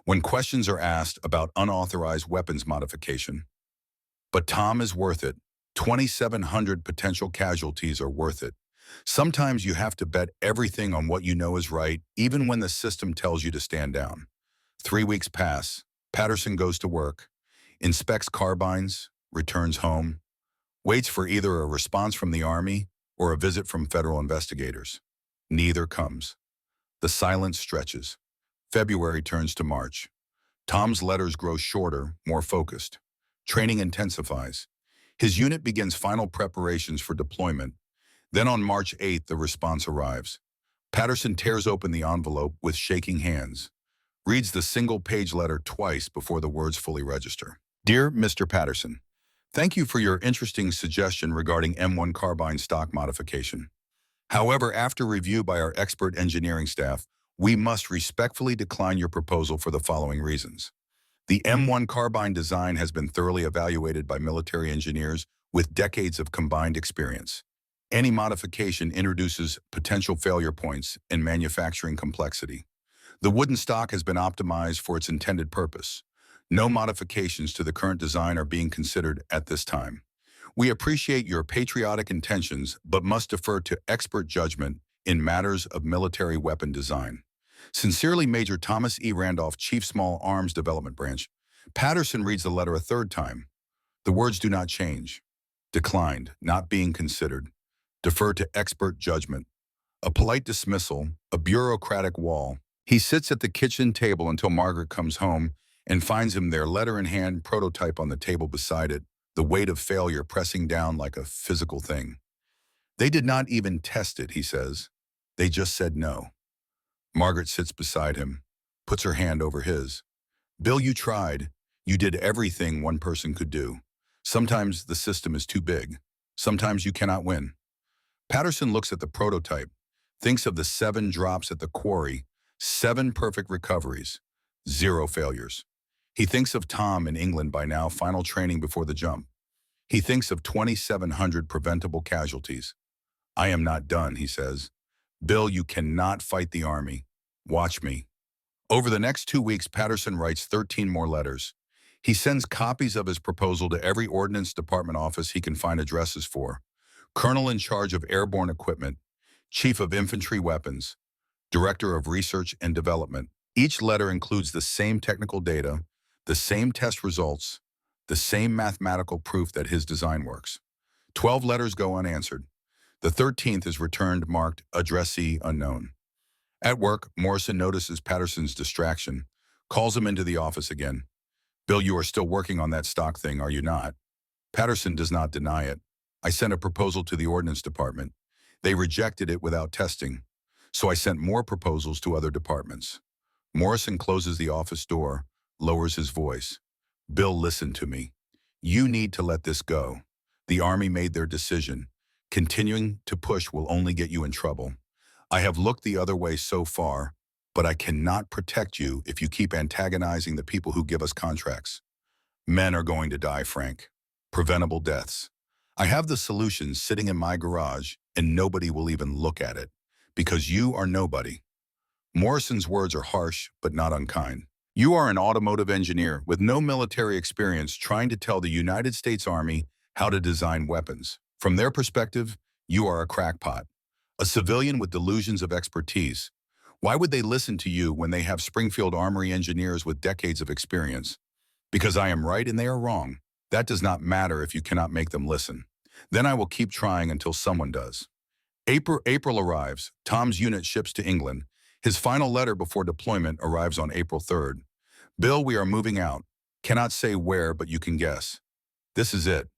Speaker 1: when questions are asked about unauthorized weapons modification. But Tom is worth it. 2,700 potential casualties are worth it. Sometimes you have to bet everything on what you know is right, even when the system tells you to stand down. 3 weeks pass. Patterson goes to work, inspects carbines, returns home, waits for either a response from the Army or a visit from federal investigators. Neither comes. The silence stretches. February turns to March. Tom's letters grow shorter, more focused. Training intensifies. His unit begins final preparations for deployment. Then on March 8th, the response arrives. Patterson tears open the envelope with shaking hands, reads the single-page letter twice before the words fully register. Dear Mr. Patterson, thank you for your interesting suggestion regarding M1 carbine stock modification. However, after review by our expert engineering staff, we must respectfully decline your proposal for the following reasons. The M1 carbine design has been thoroughly evaluated by military engineers with decades of combined experience. Any modification introduces potential failure points and manufacturing complexity. The wooden stock has been optimized for its intended purpose. No modifications to the current design are being considered at this time. We appreciate your patriotic intentions, but must defer to expert judgment in matters of military weapon design. Sincerely, Major Thomas E. Randolph, Chief Small Arms Development Branch. Patterson reads the letter a third time. The words do not change. Declined, not being considered. Defer to expert judgment. A polite dismissal, a bureaucratic wall. He sits at the kitchen table until Margaret comes home and finds him there, letter in hand, prototype on the table beside it, the weight of failure pressing down like a physical thing. They did not even test it, he says. They just said no. Margaret sits beside him, puts her hand over his. Bill, you tried. You did everything one person could do. Sometimes the system is too big. Sometimes you cannot win. Patterson looks at the prototype, thinks of the 7 drops at the quarry, 7 perfect recoveries, 0 failures. He thinks of Tom in England by now, final training before the jump. He thinks of 2,700 preventable casualties. I am not done, he says. Bill, you cannot fight the Army. Watch me. Over the next 2 weeks, Patterson writes 13 more letters. He sends copies of his proposal to every Ordnance Department office he can find addresses for. Colonel in charge of airborne equipment, Chief of Infantry Weapons, Director of Research and Development. Each letter includes the same technical data, the same test results, the same mathematical proof that his design works. 12 letters go unanswered. The 13th is returned marked addressee unknown. At work, Morrison notices Patterson's distraction, calls him into the office again. Bill, you are still working on that stock thing, are you not? Patterson does not deny it. I sent a proposal to the Ordnance Department. They rejected it without testing, so I sent more proposals to other departments. Morrison closes the office door, lowers his voice. Bill, listen to me. You need to let this go. The Army made their decision. Continuing to push will only get you in trouble. I have looked the other way so far, but I cannot protect you if you keep antagonizing the people who give us contracts. Men are going to die, Frank. Preventable deaths. I have the solutions sitting in my garage, and nobody will even look at it, because you are nobody. Morrison's words are harsh, but not unkind. You are an automotive engineer with no military experience trying to tell the United States Army how to design weapons. From their perspective, you are a crackpot, a civilian with delusions of expertise. Why would they listen to you when they have Springfield Armory engineers with decades of experience? Because I am right and they are wrong. That does not matter if you cannot make them listen. Then I will keep trying until someone does. April arrives. Tom's unit ships to England. His final letter before deployment arrives on April 3rd. Bill, we are moving out. Cannot say where, but you can guess. This is it.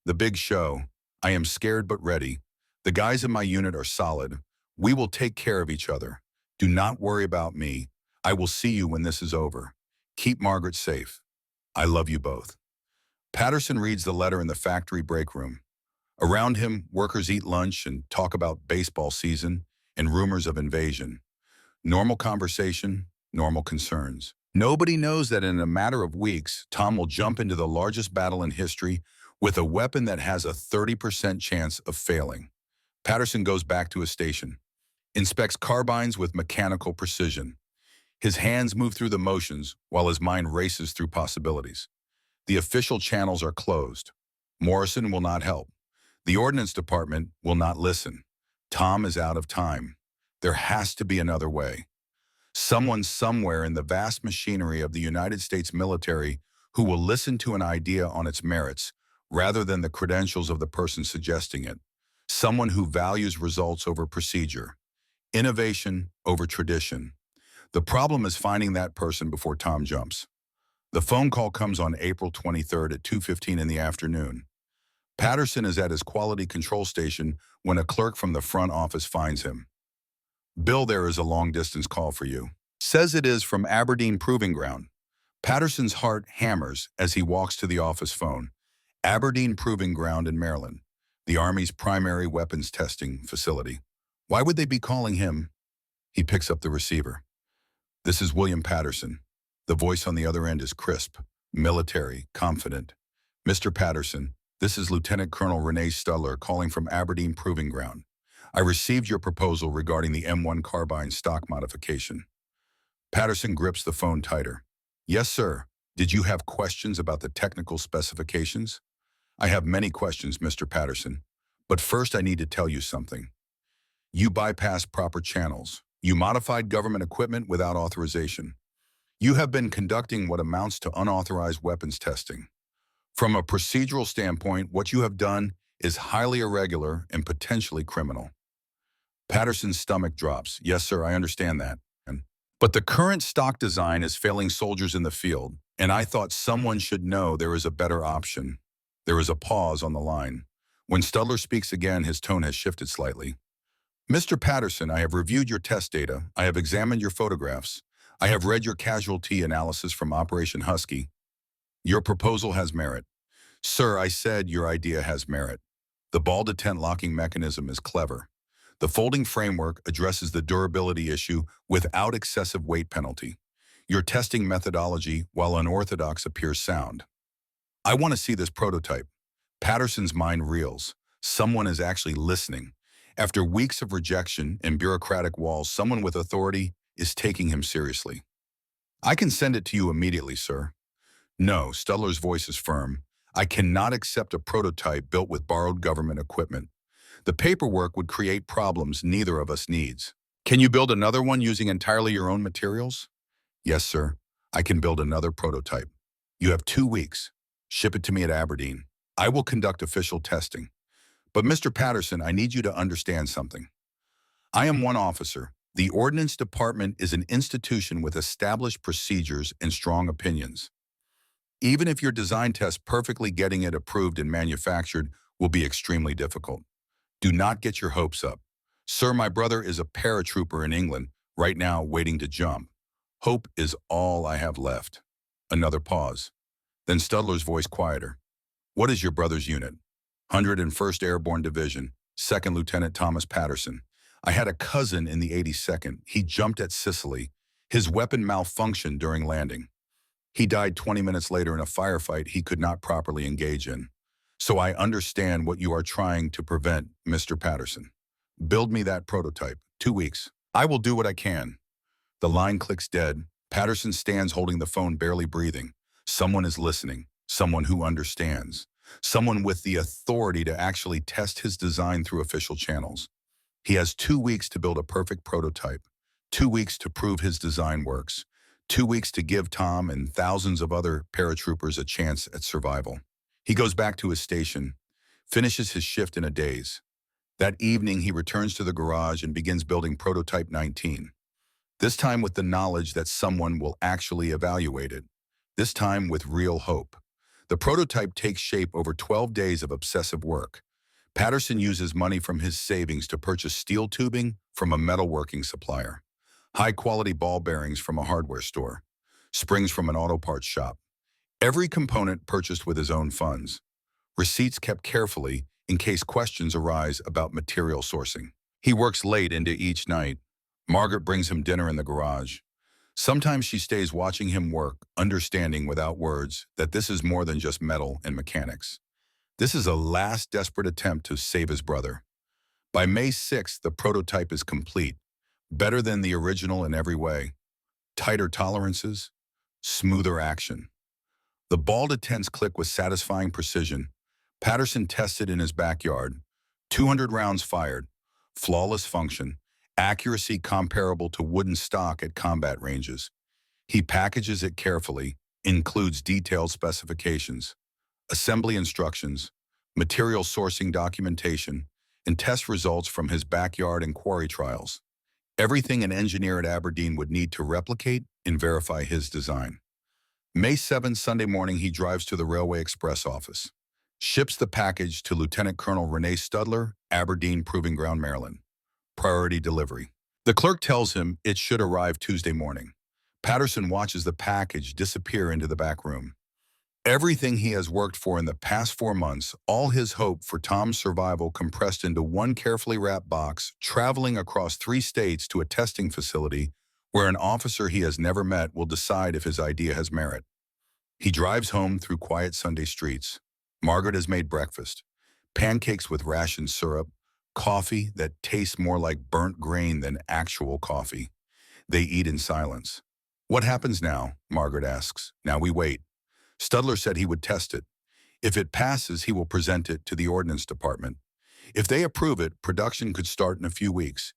Speaker 1: The big show. I am scared but ready. The guys in my unit are solid. We will take care of each other. Do not worry about me. I will see you when this is over. Keep Margaret safe. I love you both. Patterson reads the letter in the factory break room. Around him, workers eat lunch and talk about baseball season and rumors of invasion. Normal conversation, normal concerns. Nobody knows that in a matter of weeks, Tom will jump into the largest battle in history with a weapon that has a 30% chance of failing. Patterson goes back to his station, inspects carbines with mechanical precision. His hands move through the motions while his mind races through possibilities. The official channels are closed. Morrison will not help. The Ordnance Department will not listen. Tom is out of time. There has to be another way. Someone somewhere in the vast machinery of the United States military who will listen to an idea on its merits rather than the credentials of the person suggesting it. Someone who values results over procedure, innovation over tradition. The problem is finding that person before Tom jumps. The phone call comes on April 23rd at 2:15 in the afternoon. Patterson is at his quality control station when a clerk from the front office finds him. Bill, there is a long-distance call for you. Says it is from Aberdeen Proving Ground. Patterson's heart hammers as he walks to the office phone. Aberdeen Proving Ground in Maryland, the Army's primary weapons testing facility. Why would they be calling him? He picks up the receiver. This is William Patterson. The voice on the other end is crisp, military, confident. Mr. Patterson, this is Lieutenant Colonel Renee Stutler calling from Aberdeen Proving Ground. I received your proposal regarding the M1 Carbine stock modification. Patterson grips the phone tighter. Yes, sir. Did you have questions about the technical specifications? I have many questions, Mr. Patterson. But first I need to tell you something. You bypassed proper channels. You modified government equipment without authorization. You have been conducting what amounts to unauthorized weapons testing. From a procedural standpoint, what you have done is highly irregular and potentially criminal. Patterson's stomach drops. Yes, sir, I understand that. But the current stock design is failing soldiers in the field, and I thought someone should know there is a better option. There is a pause on the line. When Stutler speaks again, his tone has shifted slightly. Mr. Patterson, I have reviewed your test data. I have examined your photographs. I have read your casualty analysis from Operation Husky. Your proposal has merit. Sir, I said your idea has merit. The ball detent locking mechanism is clever. The folding framework addresses the durability issue without excessive weight penalty. Your testing methodology, while unorthodox, appears sound. I want to see this prototype. Patterson's mind reels. Someone is actually listening. After weeks of rejection and bureaucratic walls, someone with authority is taking him seriously. I can send it to you immediately, sir. No, Studler's voice is firm. I cannot accept a prototype built with borrowed government equipment. The paperwork would create problems neither of us needs. Can you build another one using entirely your own materials? Yes, sir. I can build another prototype. You have 2 weeks. Ship it to me at Aberdeen. I will conduct official testing. But Mr. Patterson, I need you to understand something. I am one officer. The Ordnance Department is an institution with established procedures and strong opinions. Even if your design test perfectly getting it approved and manufactured will be extremely difficult. Do not get your hopes up. Sir, my brother is a paratrooper in England, right now waiting to jump. Hope is all I have left. Another pause. Then Studler's voice quieter. What is your brother's unit? 101st Airborne Division, 2nd Lieutenant Thomas Patterson. I had a cousin in the 82nd. He jumped at Sicily. His weapon malfunctioned during landing. He died 20 minutes later in a firefight he could not properly engage in. So I understand what you are trying to prevent, Mr. Patterson. Build me that prototype. 2 weeks. I will do what I can. The line clicks dead. Patterson stands holding the phone, barely breathing. Someone is listening. Someone who understands. Someone with the authority to actually test his design through official channels. He has 2 weeks to build a perfect prototype. 2 weeks to prove his design works. 2 weeks to give Tom and thousands of other paratroopers a chance at survival. He goes back to his station, finishes his shift in a daze. That evening, he returns to the garage and begins building prototype 19. This time with the knowledge that someone will actually evaluate it. This time with real hope. The prototype takes shape over 12 days of obsessive work. Patterson uses money from his savings to purchase steel tubing from a metalworking supplier, high-quality ball bearings from a hardware store, springs from an auto parts shop. Every component purchased with his own funds. Receipts kept carefully in case questions arise about material sourcing. He works late into each night. Margaret brings him dinner in the garage. Sometimes she stays watching him work, understanding without words that this is more than just metal and mechanics. This is a last desperate attempt to save his brother. By May 6th, the prototype is complete, better than the original in every way. Tighter tolerances, smoother action. The ball detents click with satisfying precision. Patterson tested in his backyard. 200 rounds fired, flawless function, accuracy comparable to wooden stock at combat ranges. He packages it carefully, includes detailed specifications, assembly instructions, material sourcing documentation, and test results from his backyard and quarry trials. Everything an engineer at Aberdeen would need to replicate and verify his design. May 7th, Sunday morning, he drives to the Railway Express office. Ships the package to Lieutenant Colonel Renee Studler, Aberdeen Proving Ground, Maryland. Priority delivery. The clerk tells him it should arrive Tuesday morning. Patterson watches the package disappear into the back room. Everything he has worked for in the past 4 months, all his hope for Tom's survival compressed into one carefully wrapped box, traveling across 3 states to a testing facility where an officer he has never met will decide if his idea has merit. He drives home through quiet Sunday streets. Margaret has made breakfast. Pancakes with ration syrup, coffee that tastes more like burnt grain than actual coffee. They eat in silence. What happens now? Margaret asks. Now we wait. Studler said he would test it. If it passes, he will present it to the Ordnance Department. If they approve it, production could start in a few weeks.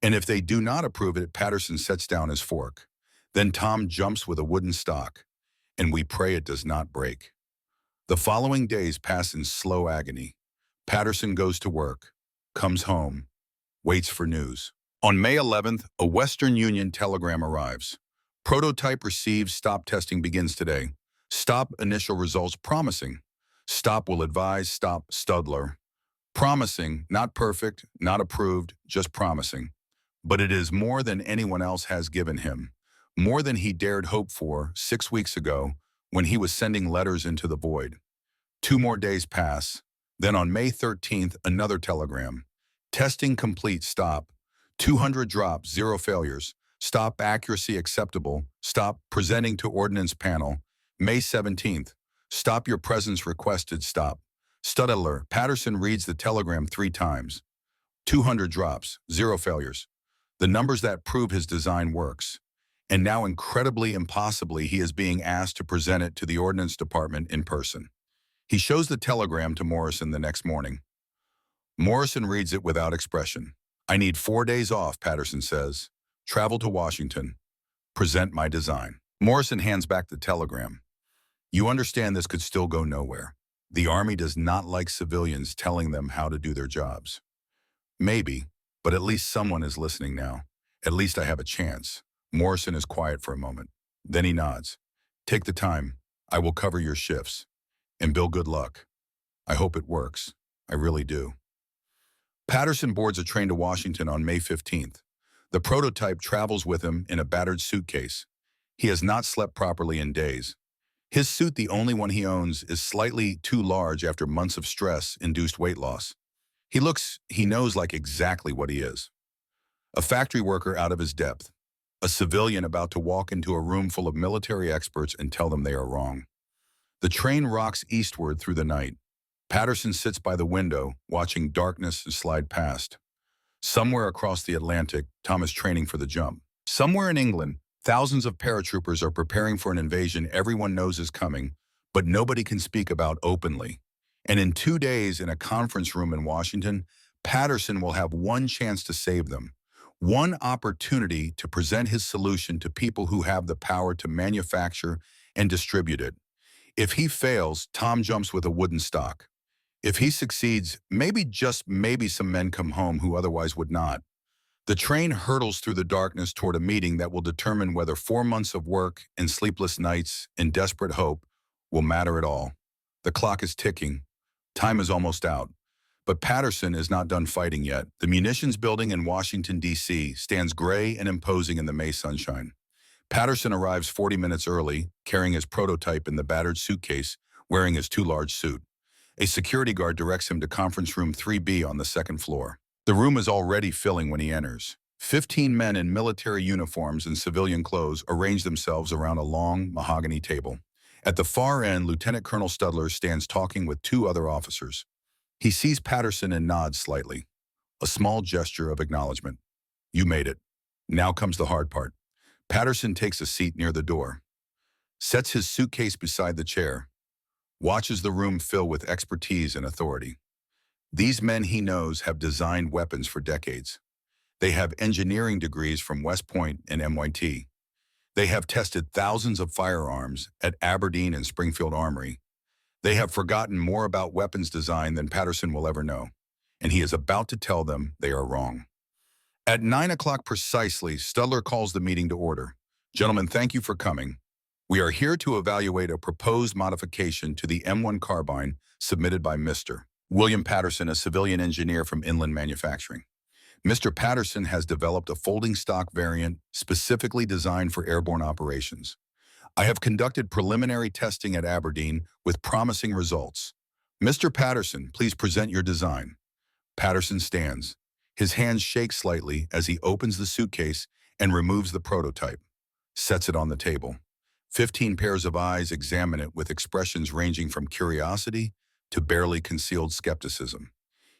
Speaker 1: And if they do not approve it, Patterson sets down his fork. Then Tom jumps with a wooden stock, and we pray it does not break. The following days pass in slow agony. Patterson goes to work, comes home, waits for news. On May 11th, a Western Union telegram arrives. Prototype received, stop testing begins today. Stop initial results promising. Stop will advise, stop Studler. Promising, not perfect, not approved, just promising. But it is more than anyone else has given him. More than he dared hope for 6 weeks ago when he was sending letters into the void. 2 more days pass. Then on May 13th, another telegram. Testing complete, stop. 200 drops, 0 failures. Stop accuracy acceptable. Stop presenting to ordnance panel. May 17th, stop your presence requested, stop. Stuttler, Patterson reads the telegram 3 times. 200 drops, 0 failures. The numbers that prove his design works. And now, incredibly impossibly, he is being asked to present it to the Ordnance Department in person. He shows the telegram to Morrison the next morning. Morrison reads it without expression. I need 4 days off, Patterson says. Travel to Washington. Present my design. Morrison hands back the telegram. You understand this could still go nowhere. The Army does not like civilians telling them how to do their jobs. Maybe, but at least someone is listening now. At least I have a chance. Morrison is quiet for a moment. Then he nods. Take the time. I will cover your shifts. And Bill, good luck. I hope it works. I really do. Patterson boards a train to Washington on May 15th. The prototype travels with him in a battered suitcase. He has not slept properly in days. His suit, the only one he owns, is slightly too large after months of stress-induced weight loss. He knows like exactly what he is. A factory worker out of his depth. A civilian about to walk into a room full of military experts and tell them they are wrong. The train rocks eastward through the night. Patterson sits by the window, watching darkness slide past. Somewhere across the Atlantic, Tom is training for the jump. Somewhere in England, thousands of paratroopers are preparing for an invasion everyone knows is coming, but nobody can speak about openly. And in 2 days, in a conference room in Washington, Patterson will have one chance to save them. One opportunity to present his solution to people who have the power to manufacture and distribute it. If he fails, Tom jumps with a wooden stock. If he succeeds, maybe, just maybe, some men come home who otherwise would not. The train hurtles through the darkness toward a meeting that will determine whether 4 months of work and sleepless nights and desperate hope will matter at all. The clock is ticking. Time is almost out. But Patterson is not done fighting yet. The munitions building in Washington, D.C. stands gray and imposing in the May sunshine. Patterson arrives 40 minutes early, carrying his prototype in the battered suitcase, wearing his too large suit. A security guard directs him to conference room 3B on the 2nd floor. The room is already filling when he enters. 15 men in military uniforms and civilian clothes arrange themselves around a long, mahogany table. At the far end, Lieutenant Colonel Stuttler stands talking with 2 other officers. He sees Patterson and nods slightly. A small gesture of acknowledgement. You made it. Now comes the hard part. Patterson takes a seat near the door, sets his suitcase beside the chair, watches the room fill with expertise and authority. These men, he knows, have designed weapons for decades. They have engineering degrees from West Point and MIT. They have tested thousands of firearms at Aberdeen and Springfield Armory. They have forgotten more about weapons design than Patterson will ever know, and he is about to tell them they are wrong. At 9 o'clock precisely, Stuttler calls the meeting to order. Gentlemen, thank you for coming. We are here to evaluate a proposed modification to the M1 Carbine submitted by Mr. William Patterson, a civilian engineer from Inland Manufacturing. Mr. Patterson has developed a folding stock variant specifically designed for airborne operations. I have conducted preliminary testing at Aberdeen with promising results. Mr. Patterson, please present your design. Patterson stands. His hands shake slightly as he opens the suitcase and removes the prototype, sets it on the table. 15 pairs of eyes examine it with expressions ranging from curiosity to barely concealed skepticism.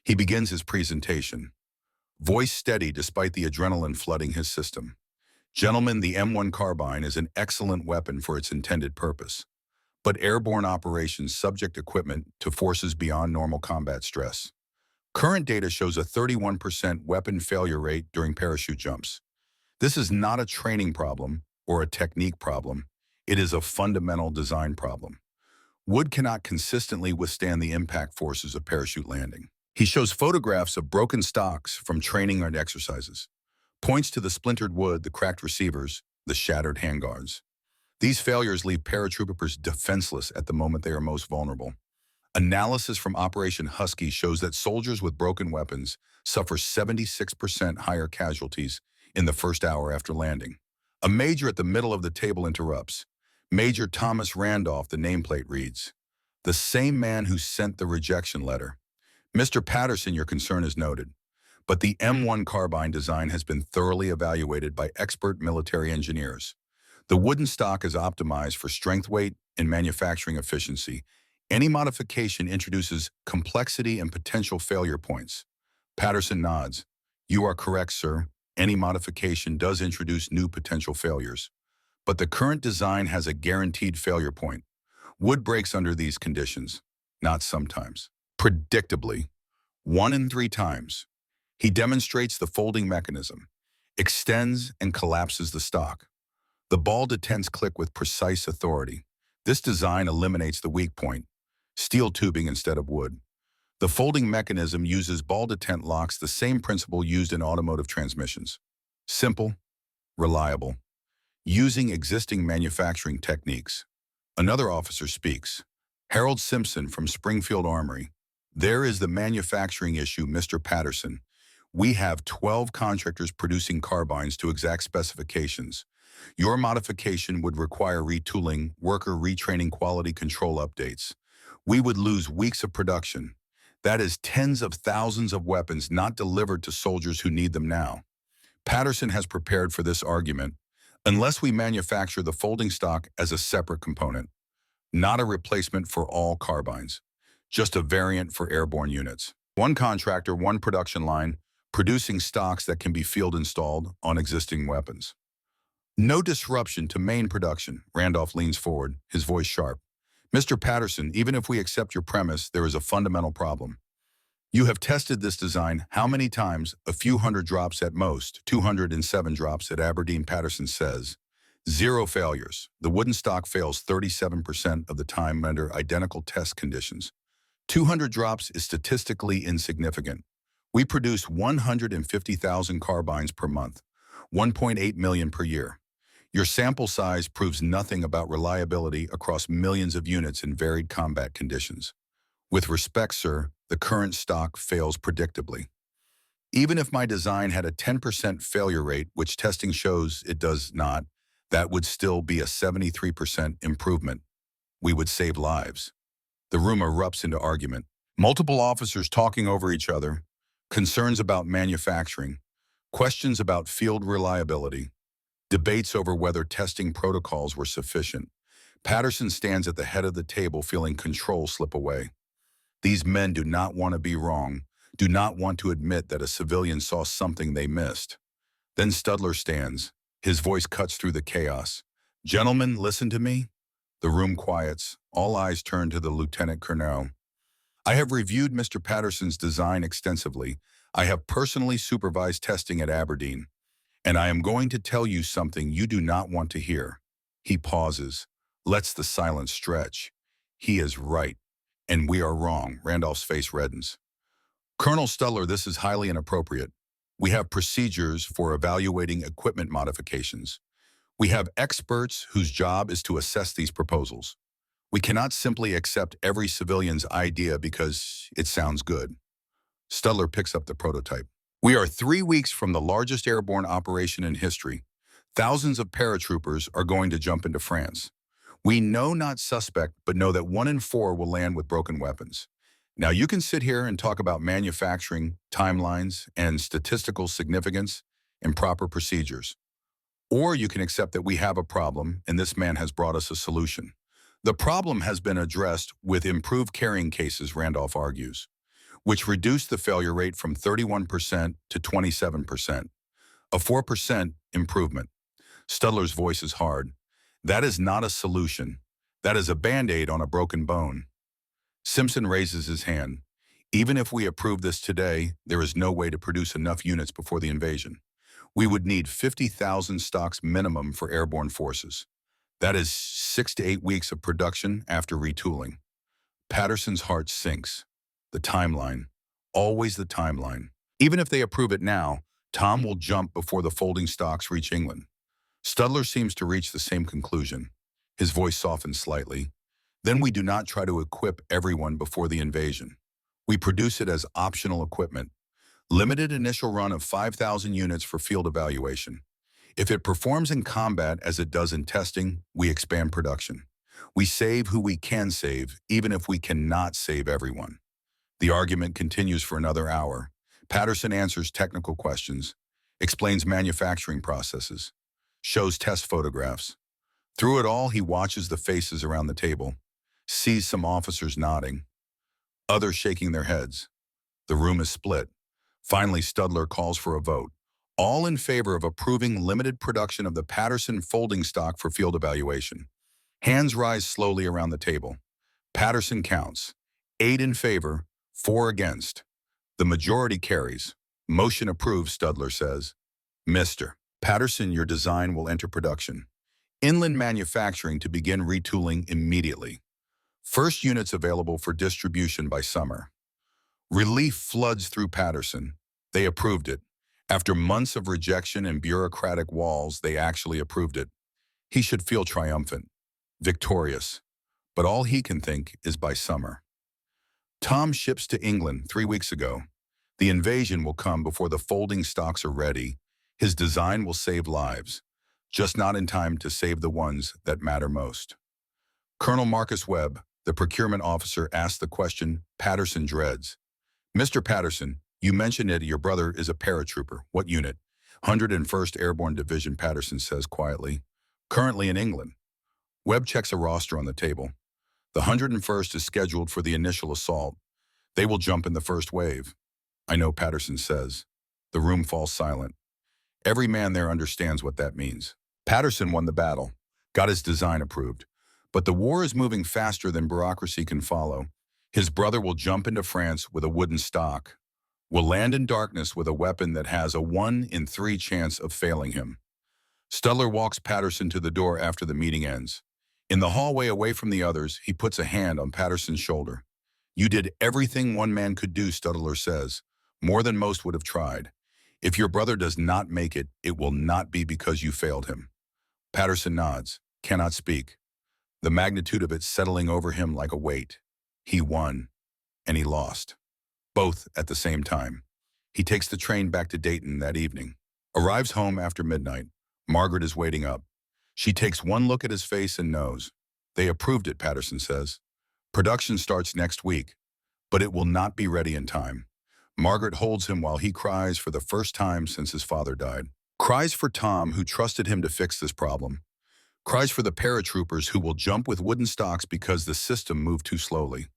Speaker 1: He begins his presentation, voice steady despite the adrenaline flooding his system. Gentlemen, the M1 Carbine is an excellent weapon for its intended purpose, but airborne operations subject equipment to forces beyond normal combat stress. Current data shows a 31% weapon failure rate during parachute jumps. This is not a training problem or a technique problem. It is a fundamental design problem. Wood cannot consistently withstand the impact forces of parachute landing. He shows photographs of broken stocks from training and exercises, points to the splintered wood, the cracked receivers, the shattered handguards. These failures leave paratroopers defenseless at the moment they are most vulnerable. Analysis from Operation Husky shows that soldiers with broken weapons suffer 76% higher casualties in the first hour after landing. A major at the middle of the table interrupts. Major Thomas Randolph, the nameplate reads. The same man who sent the rejection letter. Mr. Patterson, your concern is noted, but the M1 carbine design has been thoroughly evaluated by expert military engineers. The wooden stock is optimized for strength, weight, and manufacturing efficiency. Any modification introduces complexity and potential failure points. Patterson nods. You are correct, sir. Any modification does introduce new potential failures. But the current design has a guaranteed failure point. Wood breaks under these conditions, not sometimes. Predictably, 1 in 3 times. He demonstrates the folding mechanism, extends and collapses the stock. The ball detents click with precise authority. This design eliminates the weak point, steel tubing instead of wood. The folding mechanism uses ball detent locks, the same principle used in automotive transmissions. Simple, reliable, using existing manufacturing techniques. Another officer speaks. Harold Simpson from Springfield Armory. There is the manufacturing issue, Mr. Patterson. We have 12 contractors producing carbines to exact specifications. Your modification would require retooling, worker retraining, quality control updates. We would lose weeks of production. That is tens of thousands of weapons not delivered to soldiers who need them now. Patterson has prepared for this argument, unless we manufacture the folding stock as a separate component, not a replacement for all carbines, just a variant for airborne units. One contractor, one production line, producing stocks that can be field installed on existing weapons. No disruption to main production. Randolph leans forward, his voice sharp. Mr. Patterson, even if we accept your premise, there is a fundamental problem. You have tested this design how many times? A few hundred drops at most, 207 drops at Aberdeen. Patterson says. 0 failures. The wooden stock fails 37% of the time under identical test conditions. 200 drops is statistically insignificant. We produce 150,000 carbines per month, 1.8 million per year. Your sample size proves nothing about reliability across millions of units in varied combat conditions. With respect, sir, the current stock fails predictably. Even if my design had a 10% failure rate, which testing shows it does not, that would still be a 73% improvement. We would save lives. The room erupts into argument. Multiple officers talking over each other, concerns about manufacturing, questions about field reliability, debates over whether testing protocols were sufficient. Patterson stands at the head of the table, feeling control slip away. These men do not want to be wrong, do not want to admit that a civilian saw something they missed. Then Studler stands. His voice cuts through the chaos. Gentlemen, listen to me. The room quiets. All eyes turn to the lieutenant colonel. I have reviewed Mr. Patterson's design extensively. I have personally supervised testing at Aberdeen. And I am going to tell you something you do not want to hear. He pauses, lets the silence stretch. He is right, and we are wrong. Randolph's face reddens. Colonel Studler, this is highly inappropriate. We have procedures for evaluating equipment modifications. We have experts whose job is to assess these proposals. We cannot simply accept every civilian's idea because it sounds good. Studler picks up the prototype. We are 3 weeks from the largest airborne operation in history. Thousands of paratroopers are going to jump into France. We know not suspect, but know that 1 in 4 will land with broken weapons. Now you can sit here and talk about manufacturing, timelines, and statistical significance and proper procedures. Or you can accept that we have a problem and this man has brought us a solution. The problem has been addressed with improved carrying cases, Randolph argues, which reduced the failure rate from 31% to 27%, a 4% improvement. Studler's voice is hard. That is not a solution. That is a Band-Aid on a broken bone. Simpson raises his hand. Even if we approve this today, there is no way to produce enough units before the invasion. We would need 50,000 stocks minimum for airborne forces. That is 6 to 8 weeks of production after retooling. Patterson's heart sinks. The timeline. Always the timeline. Even if they approve it now, Tom will jump before the folding stocks reach England. Studler seems to reach the same conclusion. His voice softens slightly. Then we do not try to equip everyone before the invasion. We produce it as optional equipment. Limited initial run of 5,000 units for field evaluation. If it performs in combat as it does in testing, we expand production. We save who we can save, even if we cannot save everyone. The argument continues for another hour. Patterson answers technical questions, explains manufacturing processes, shows test photographs. Through it all, he watches the faces around the table, sees some officers nodding, others shaking their heads. The room is split. Finally, Studler calls for a vote, all in favor of approving limited production of the Patterson folding stock for field evaluation. Hands rise slowly around the table. Patterson counts. 8 in favor, 4 against. The majority carries. Motion approved, Studler says. Mr. Patterson, your design will enter production. Inland manufacturing to begin retooling immediately. First units available for distribution by summer. Relief floods through Patterson. They approved it. After months of rejection and bureaucratic walls, they actually approved it. He should feel triumphant, victorious. But all he can think is by summer. Tom ships to England 3 weeks ago. The invasion will come before the folding stocks are ready. His design will save lives, just not in time to save the ones that matter most. Colonel Marcus Webb, the procurement officer, asked the question Patterson dreads. Mr. Patterson, you mentioned it, your brother is a paratrooper. What unit? 101st Airborne Division, Patterson says quietly. Currently in England. Webb checks a roster on the table. The 101st is scheduled for the initial assault. They will jump in the first wave. I know, Patterson says. The room falls silent. Every man there understands what that means. Patterson won the battle, got his design approved. But the war is moving faster than bureaucracy can follow. His brother will jump into France with a wooden stock, will land in darkness with a weapon that has a 1 in 3 chance of failing him. Studler walks Patterson to the door after the meeting ends. In the hallway away from the others, he puts a hand on Patterson's shoulder. You did everything one man could do, Studler says, more than most would have tried. If your brother does not make it, it will not be because you failed him. Patterson nods, cannot speak. The magnitude of it settling over him like a weight. He won, and he lost. Both at the same time. He takes the train back to Dayton that evening. Arrives home after midnight. Margaret is waiting up. She takes one look at his face and knows. They approved it, Patterson says. Production starts next week, but it will not be ready in time. Margaret holds him while he cries for the first time since his father died. Cries for Tom, who trusted him to fix this problem. Cries for the paratroopers who will jump with wooden stocks because the system moved too slowly.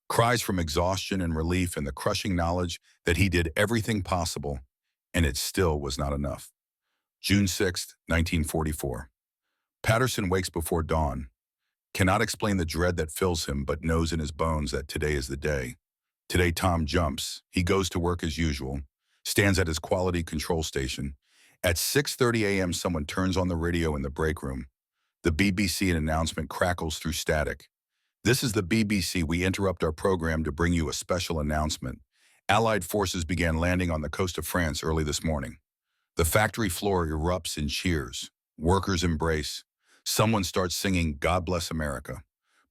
Speaker 1: Cries from exhaustion and relief and the crushing knowledge that he did everything possible, and it still was not enough. June 6, 1944. Patterson wakes before dawn. Cannot explain the dread that fills him, but knows in his bones that today is the day. Today Tom jumps. He goes to work as usual, stands at his quality control station. At 6:30 a.m. someone turns on the radio in the break room. The BBC announcement crackles through static. This is the BBC. We interrupt our program to bring you a special announcement. Allied forces began landing on the coast of France early this morning. The factory floor erupts in cheers. Workers embrace. Someone starts singing God Bless America.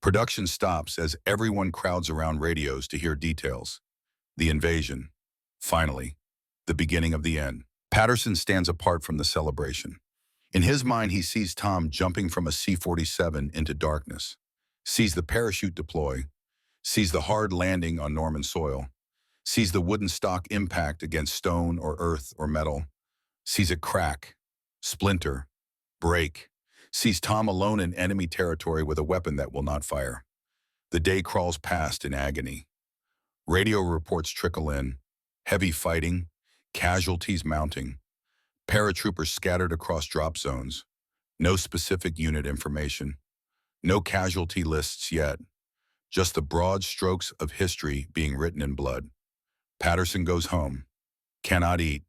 Speaker 1: Production stops as everyone crowds around radios to hear details. The invasion. Finally, the beginning of the end. Patterson stands apart from the celebration. In his mind, he sees Tom jumping from a C-47 into darkness, sees the parachute deploy, sees the hard landing on Norman soil, sees the wooden stock impact against stone or earth or metal, sees it crack, splinter, break, sees Tom alone in enemy territory with a weapon that will not fire. The day crawls past in agony. Radio reports trickle in, heavy fighting, casualties mounting, paratroopers scattered across drop zones, no specific unit information, no casualty lists yet, just the broad strokes of history being written in blood. Patterson goes home, cannot eat,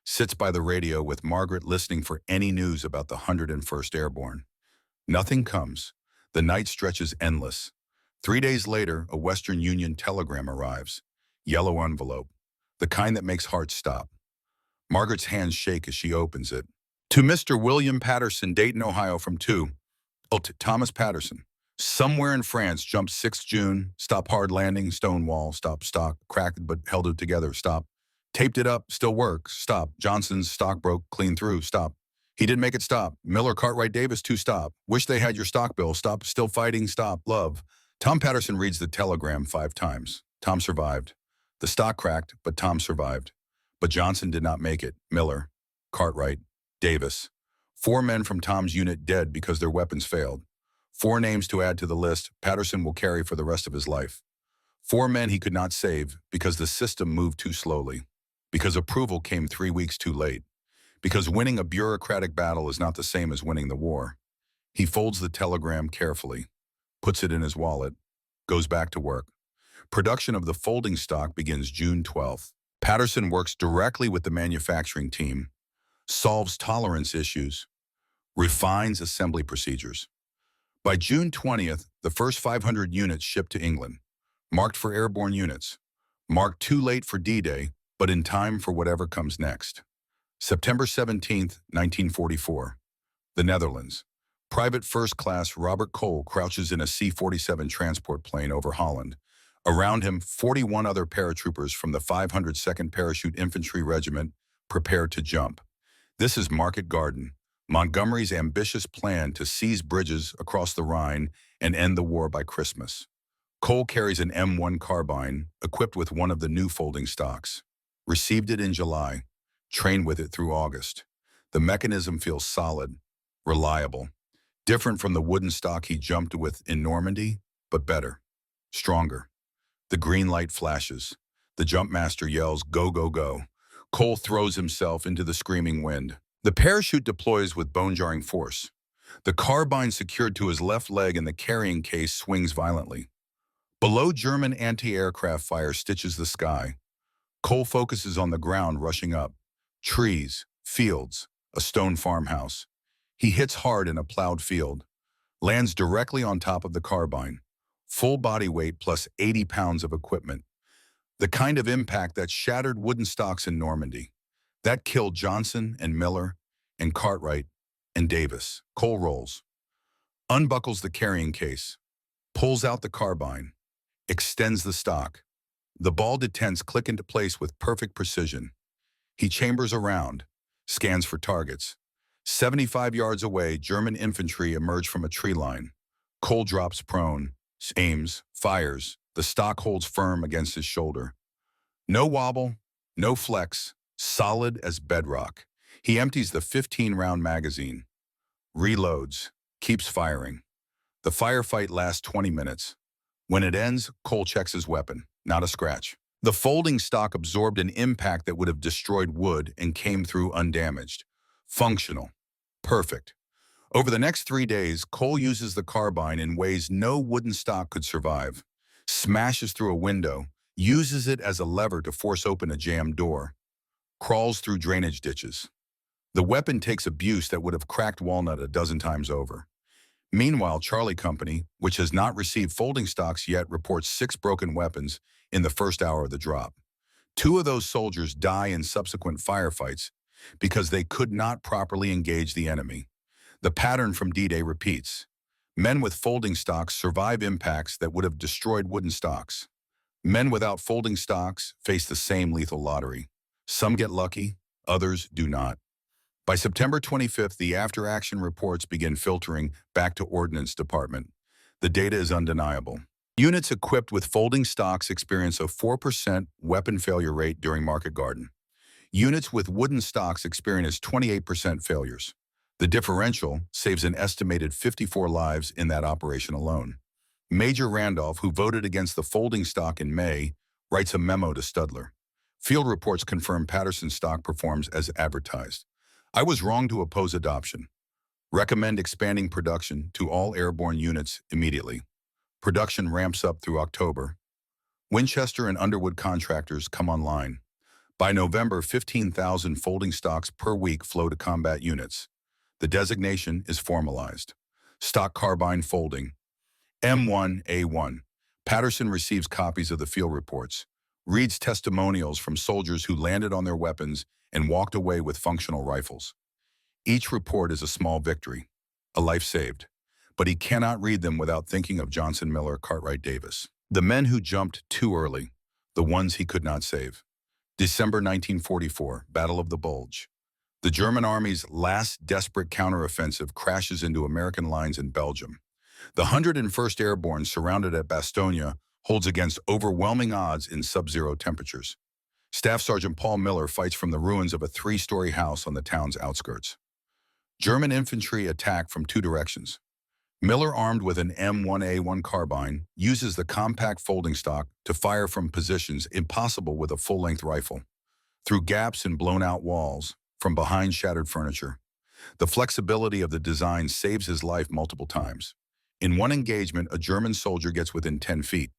Speaker 1: sits by the radio with Margaret listening for any news about the 101st Airborne. Nothing comes. The night stretches endless. 3 days later, a Western Union telegram arrives. Yellow envelope, the kind that makes hearts stop. Margaret's hands shake as she opens it. To Mr. William Patterson, Dayton, Ohio, from Thomas Patterson. Somewhere in France, jumped 6 June, stop hard landing, stone wall, stop stock, cracked but held it together, stop. Taped it up, still works, stop. Johnson's stock broke clean through, stop. He didn't make it stop. Miller, Cartwright, Davis, two stop. Wish they had your stock, Bill. Stop, still fighting, stop, love. Tom Patterson reads the telegram 5 times. Tom survived. The stock cracked, but Tom survived. But Johnson did not make it. Miller, Cartwright, Davis. 4 men from Tom's unit dead because their weapons failed. 4 names to add to the list Patterson will carry for the rest of his life. 4 men he could not save because the system moved too slowly. Because approval came 3 weeks too late. Because winning a bureaucratic battle is not the same as winning the war. He folds the telegram carefully, puts it in his wallet, goes back to work. Production of the folding stock begins June 12th. Patterson works directly with the manufacturing team, solves tolerance issues, refines assembly procedures. By June 20th, the first 500 units shipped to England, marked for airborne units, marked too late for D-Day, but in time for whatever comes next. September 17th, 1944. The Netherlands. Private First Class Robert Cole crouches in a C-47 transport plane over Holland. Around him, 41 other paratroopers from the 502nd Parachute Infantry Regiment prepare to jump. This is Market Garden, Montgomery's ambitious plan to seize bridges across the Rhine and end the war by Christmas. Cole carries an M1 carbine equipped with one of the new folding stocks. Received it in July. Trained with it through August. The mechanism feels solid, reliable, different from the wooden stock he jumped with in Normandy, but better, stronger. The green light flashes. The jump master yells, "Go, go, go." Cole throws himself into the screaming wind. The parachute deploys with bone-jarring force. The carbine secured to his left leg in the carrying case swings violently. Below, German anti-aircraft fire stitches the sky. Cole focuses on the ground rushing up. Trees, fields, a stone farmhouse. He hits hard in a plowed field, lands directly on top of the carbine. Full body weight plus 80 pounds of equipment. The kind of impact that shattered wooden stocks in Normandy. That killed Johnson and Miller and Cartwright and Davis. Cole rolls, unbuckles the carrying case, pulls out the carbine, extends the stock. The ball detents click into place with perfect precision. He chambers around, scans for targets. 75 yards away, German infantry emerge from a tree line. Cole drops prone, aims, fires. The stock holds firm against his shoulder. No wobble, no flex, solid as bedrock. He empties the 15-round magazine, reloads, keeps firing. The firefight lasts 20 minutes. When it ends, Cole checks his weapon, not a scratch. The folding stock absorbed an impact that would have destroyed wood and came through undamaged. Functional. Perfect. Over the next 3 days, Cole uses the carbine in ways no wooden stock could survive. Smashes through a window, uses it as a lever to force open a jammed door, crawls through drainage ditches. The weapon takes abuse that would have cracked walnut a dozen times over. Meanwhile, Charlie Company, which has not received folding stocks yet, reports 6 broken weapons in the first hour of the drop. 2 of those soldiers die in subsequent firefights because they could not properly engage the enemy. The pattern from D-Day repeats. Men with folding stocks survive impacts that would have destroyed wooden stocks. Men without folding stocks face the same lethal lottery. Some get lucky, others do not. By September 25th, the after-action reports begin filtering back to Ordnance Department. The data is undeniable. Units equipped with folding stocks experience a 4% weapon failure rate during Market Garden. Units with wooden stocks experience 28% failures. The differential saves an estimated 54 lives in that operation alone. Major Randolph, who voted against the folding stock in May, writes a memo to Studler. Field reports confirm Patterson's stock performs as advertised. I was wrong to oppose adoption. Recommend expanding production to all airborne units immediately. Production ramps up through October. Winchester and Underwood contractors come online. By November, 15,000 folding stocks per week flow to combat units. The designation is formalized. Stock carbine folding. M1A1. Patterson receives copies of the field reports, reads testimonials from soldiers who landed on their weapons and walked away with functional rifles. Each report is a small victory, a life saved, but he cannot read them without thinking of Johnson, Miller, Cartwright, Davis. The men who jumped too early, the ones he could not save. December 1944, Battle of the Bulge. The German army's last desperate counteroffensive crashes into American lines in Belgium. The 101st Airborne, surrounded at Bastogne, holds against overwhelming odds in sub-zero temperatures. Staff Sergeant Paul Miller fights from the ruins of a three-story house on the town's outskirts. German infantry attack from two directions. Miller, armed with an M1A1 carbine, uses the compact folding stock to fire from positions impossible with a full-length rifle. Through gaps in blown-out walls, from behind shattered furniture. The flexibility of the design saves his life multiple times. In one engagement, a German soldier gets within 10 feet.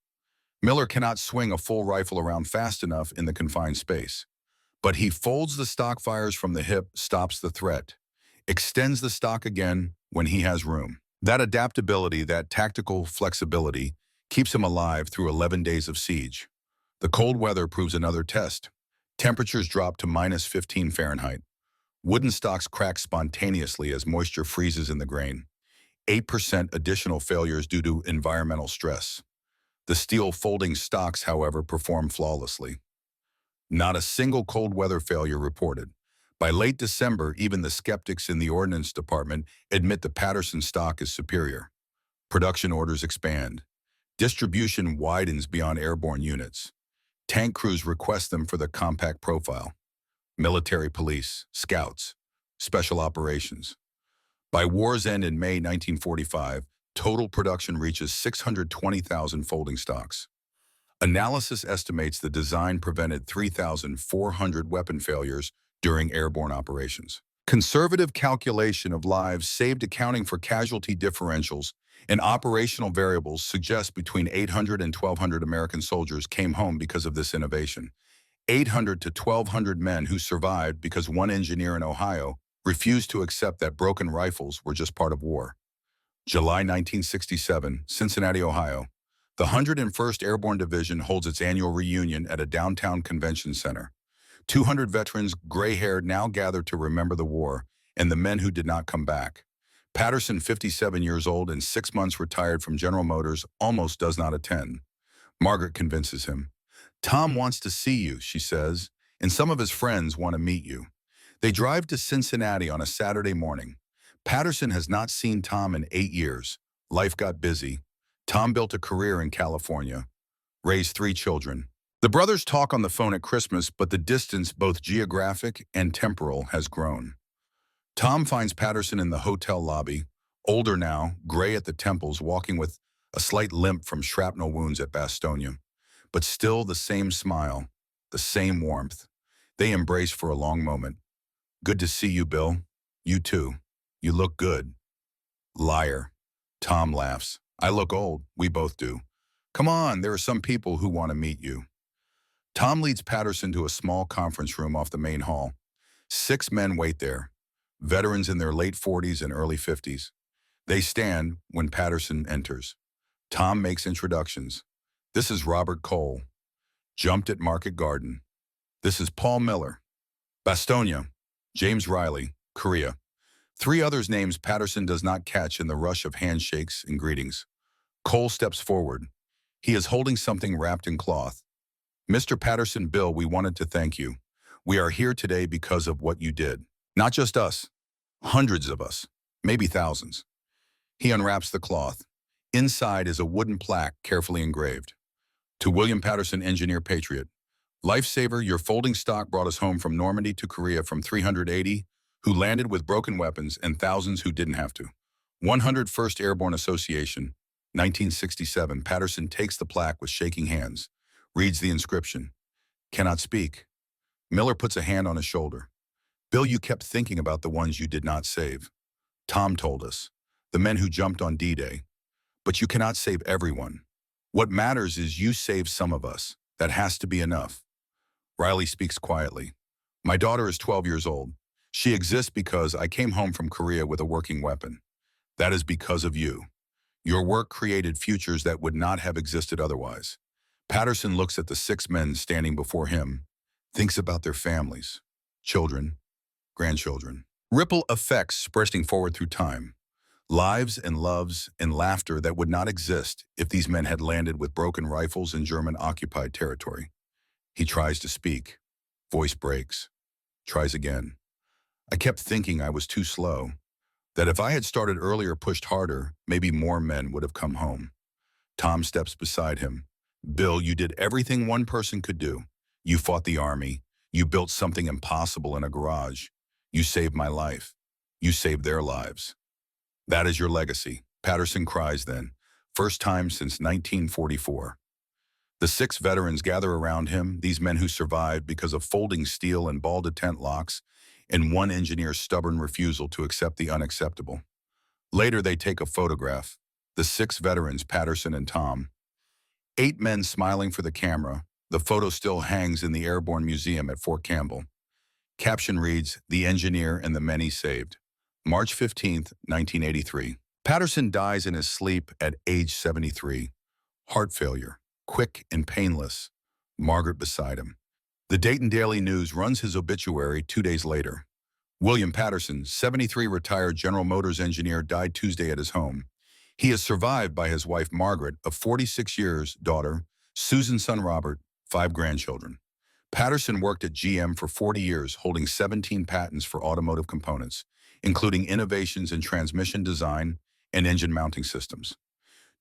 Speaker 1: Miller cannot swing a full rifle around fast enough in the confined space. But he folds the stock, fires from the hip, stops the threat, extends the stock again when he has room. That adaptability, that tactical flexibility, keeps him alive through 11 days of siege. The cold weather proves another test. Temperatures drop to -15 Fahrenheit. Wooden stocks crack spontaneously as moisture freezes in the grain. 8% additional failures due to environmental stress. The steel folding stocks, however, perform flawlessly. Not a single cold weather failure reported. By late December, even the skeptics in the Ordnance Department admit the Patterson stock is superior. Production orders expand. Distribution widens beyond airborne units. Tank crews request them for the compact profile. Military police, scouts, special operations. By war's end in May 1945, total production reaches 620,000 folding stocks. Analysis estimates the design prevented 3,400 weapon failures during airborne operations. Conservative calculation of lives saved, accounting for casualty differentials and operational variables, suggests between 800 and 1,200 American soldiers came home because of this innovation. 800 to 1,200 men who survived because one engineer in Ohio refused to accept that broken rifles were just part of war. July 1967, Cincinnati, Ohio. The 101st Airborne Division holds its annual reunion at a downtown convention center. 200 veterans, gray-haired, now gather to remember the war and the men who did not come back. Patterson, 57 years old and 6 months retired from General Motors, almost does not attend. Margaret convinces him. Tom wants to see you, she says, and some of his friends want to meet you. They drive to Cincinnati on a Saturday morning. Patterson has not seen Tom in 8 years. Life got busy. Tom built a career in California, raised 3 children. The brothers talk on the phone at Christmas, but the distance, both geographic and temporal, has grown. Tom finds Patterson in the hotel lobby, older now, gray at the temples, walking with a slight limp from shrapnel wounds at Bastogne. But still the same smile, the same warmth. They embrace for a long moment. Good to see you, Bill. You too. You look good. Liar. Tom laughs. I look old. We both do. Come on, there are some people who want to meet you. Tom leads Patterson to a small conference room off the main hall. 6 men wait there, veterans in their late 40s and early 50s. They stand when Patterson enters. Tom makes introductions. This is Robert Cole, jumped at Market Garden. This is Paul Miller, Bastogne. James Riley, Korea. 3 others' names Patterson does not catch in the rush of handshakes and greetings. Cole steps forward. He is holding something wrapped in cloth. Mr. Patterson, Bill, we wanted to thank you. We are here today because of what you did. Not just us, hundreds of us, maybe thousands. He unwraps the cloth. Inside is a wooden plaque carefully engraved. To William Patterson, Engineer Patriot. Lifesaver, your folding stock brought us home from Normandy to Korea from 380 who landed with broken weapons and thousands who didn't have to. 101st Airborne Association, 1967. Patterson takes the plaque with shaking hands, reads the inscription. Cannot speak. Miller puts a hand on his shoulder. Bill, you kept thinking about the ones you did not save. Tom told us, the men who jumped on D-Day. But you cannot save everyone. What matters is you saved some of us. That has to be enough. Riley speaks quietly. My daughter is 12 years old. She exists because I came home from Korea with a working weapon. That is because of you. Your work created futures that would not have existed otherwise. Patterson looks at the 6 men standing before him, thinks about their families, children, grandchildren. Ripple effects spreading forward through time. Lives and loves and laughter that would not exist if these men had landed with broken rifles in German-occupied territory. He tries to speak. Voice breaks. Tries again. I kept thinking I was too slow, that if I had started earlier, pushed harder, maybe more men would have come home. Tom steps beside him. Bill, you did everything one person could do. You fought the army. You built something impossible in a garage. You saved my life. You saved their lives. That is your legacy. Patterson cries then, first time since 1944. The 6 veterans gather around him, these men who survived because of folding steel and ball-detent locks, and one engineer's stubborn refusal to accept the unacceptable. Later, they take a photograph. The 6 veterans, Patterson and Tom. 8 men smiling for the camera. The photo still hangs in the Airborne Museum at Fort Campbell. Caption reads, "The engineer and the men he saved." March 15th, 1983. Patterson dies in his sleep at age 73. Heart failure, quick and painless. Margaret beside him. The Dayton Daily News runs his obituary 2 days later. William Patterson, 73, retired General Motors engineer, died Tuesday at his home. He is survived by his wife Margaret, of 46 years, daughter, Susan, son Robert, 5 grandchildren. Patterson worked at GM for 40 years, holding 17 patents for automotive components, including innovations in transmission design and engine mounting systems.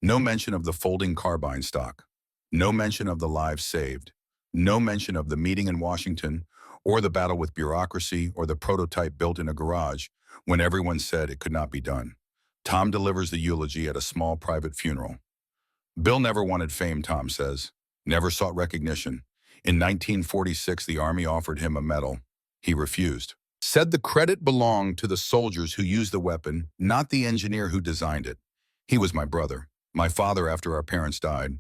Speaker 1: No mention of the folding carbine stock. No mention of the lives saved. No mention of the meeting in Washington or the battle with bureaucracy or the prototype built in a garage when everyone said it could not be done. Tom delivers the eulogy at a small private funeral. Bill never wanted fame, Tom says. Never sought recognition. In 1946, the Army offered him a medal. He refused. Said the credit belonged to the soldiers who used the weapon, not the engineer who designed it. He was my brother, my father after our parents died.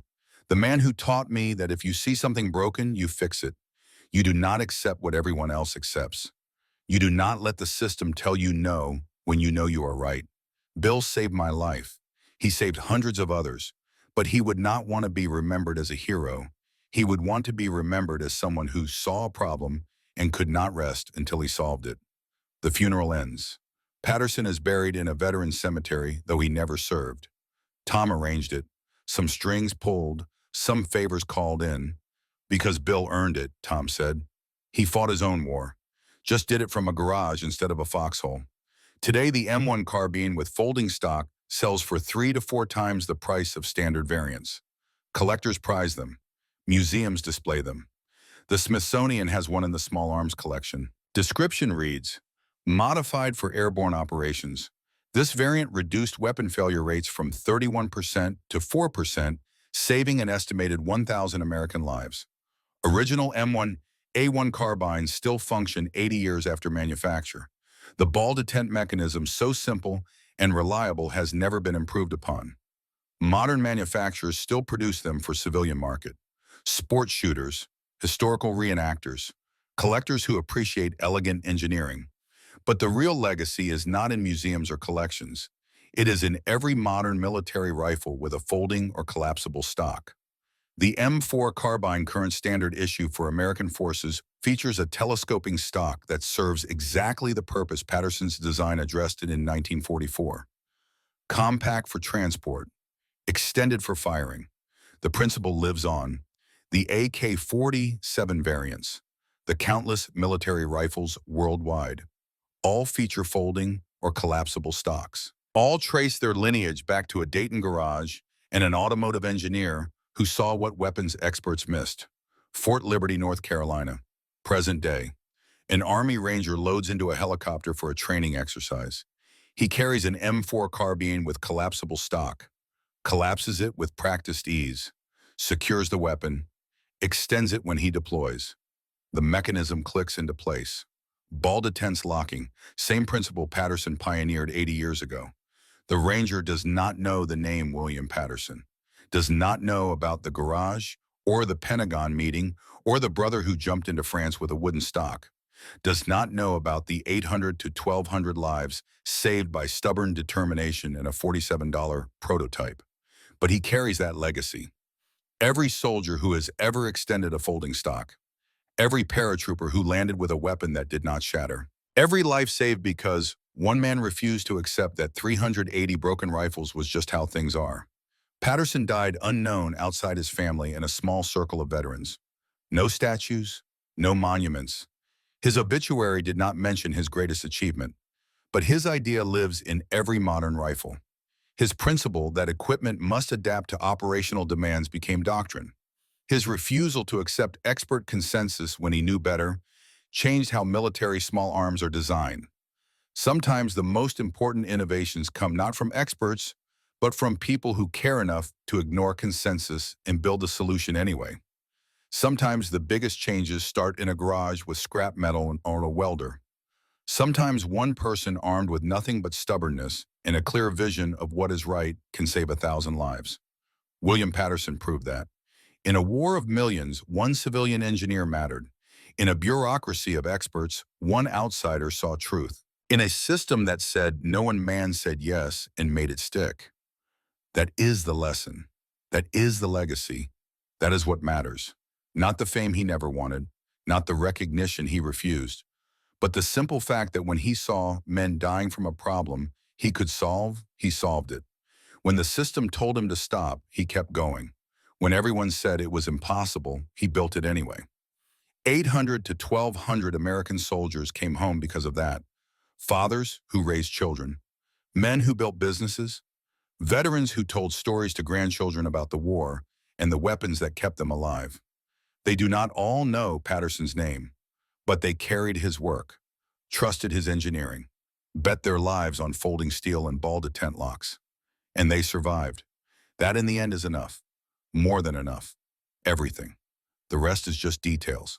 Speaker 1: The man who taught me that if you see something broken, you fix it. You do not accept what everyone else accepts. You do not let the system tell you no when you know you are right. Bill saved my life. He saved hundreds of others, but he would not want to be remembered as a hero. He would want to be remembered as someone who saw a problem and could not rest until he solved it. The funeral ends. Patterson is buried in a veteran's cemetery, though he never served. Tom arranged it. Some strings pulled, some favors called in. Because Bill earned it, Tom said. He fought his own war. Just did it from a garage instead of a foxhole. Today, the M1 carbine with folding stock sells for 3 to 4 times the price of standard variants. Collectors prize them. Museums display them. The Smithsonian has one in the small arms collection. Description reads, modified for airborne operations. This variant reduced weapon failure rates from 31% to 4%, saving an estimated 1,000 American lives. Original M1A1 carbines still function 80 years after manufacture. The ball detent mechanism, so simple and reliable, has never been improved upon. Modern manufacturers still produce them for civilian market. Sport shooters, historical reenactors, collectors who appreciate elegant engineering. But the real legacy is not in museums or collections. It is in every modern military rifle with a folding or collapsible stock. The M4 carbine, current standard issue for American forces, features a telescoping stock that serves exactly the purpose Patterson's design addressed it in 1944. Compact for transport, extended for firing. The principle lives on. The AK-47 variants, the countless military rifles worldwide, all feature folding or collapsible stocks. All trace their lineage back to a Dayton garage and an automotive engineer who saw what weapons experts missed. Fort Liberty, North Carolina, present day. An Army Ranger loads into a helicopter for a training exercise. He carries an M4 carbine with collapsible stock, collapses it with practiced ease, secures the weapon, extends it when he deploys. The mechanism clicks into place. Ball detents locking, same principle Patterson pioneered 80 years ago. The Ranger does not know the name William Patterson, does not know about the garage or the Pentagon meeting or the brother who jumped into France with a wooden stock, does not know about the 800 to 1,200 lives saved by stubborn determination in a $47 prototype. But he carries that legacy. Every soldier who has ever extended a folding stock, every paratrooper who landed with a weapon that did not shatter, every life saved because one man refused to accept that 380 broken rifles was just how things are. Patterson died unknown outside his family and a small circle of veterans. No statues, no monuments. His obituary did not mention his greatest achievement, but his idea lives in every modern rifle. His principle that equipment must adapt to operational demands became doctrine. His refusal to accept expert consensus when he knew better changed how military small arms are designed. Sometimes the most important innovations come not from experts, but from people who care enough to ignore consensus and build a solution anyway. Sometimes the biggest changes start in a garage with scrap metal or a welder. Sometimes one person armed with nothing but stubbornness and a clear vision of what is right can save 1,000 lives. William Patterson proved that. In a war of millions, one civilian engineer mattered. In a bureaucracy of experts, one outsider saw truth. In a system that said no, one man said yes and made it stick. That is the lesson. That is the legacy. That is what matters. Not the fame he never wanted, not the recognition he refused, but the simple fact that when he saw men dying from a problem he could solve, he solved it. When the system told him to stop, he kept going. When everyone said it was impossible, he built it anyway. 800 to 1,200 American soldiers came home because of that. Fathers who raised children, men who built businesses, veterans who told stories to grandchildren about the war and the weapons that kept them alive. They do not all know Patterson's name, but they carried his work, trusted his engineering, bet their lives on folding steel and ball-to tent locks. And they survived. That in the end is enough. More than enough. Everything. The rest is just details.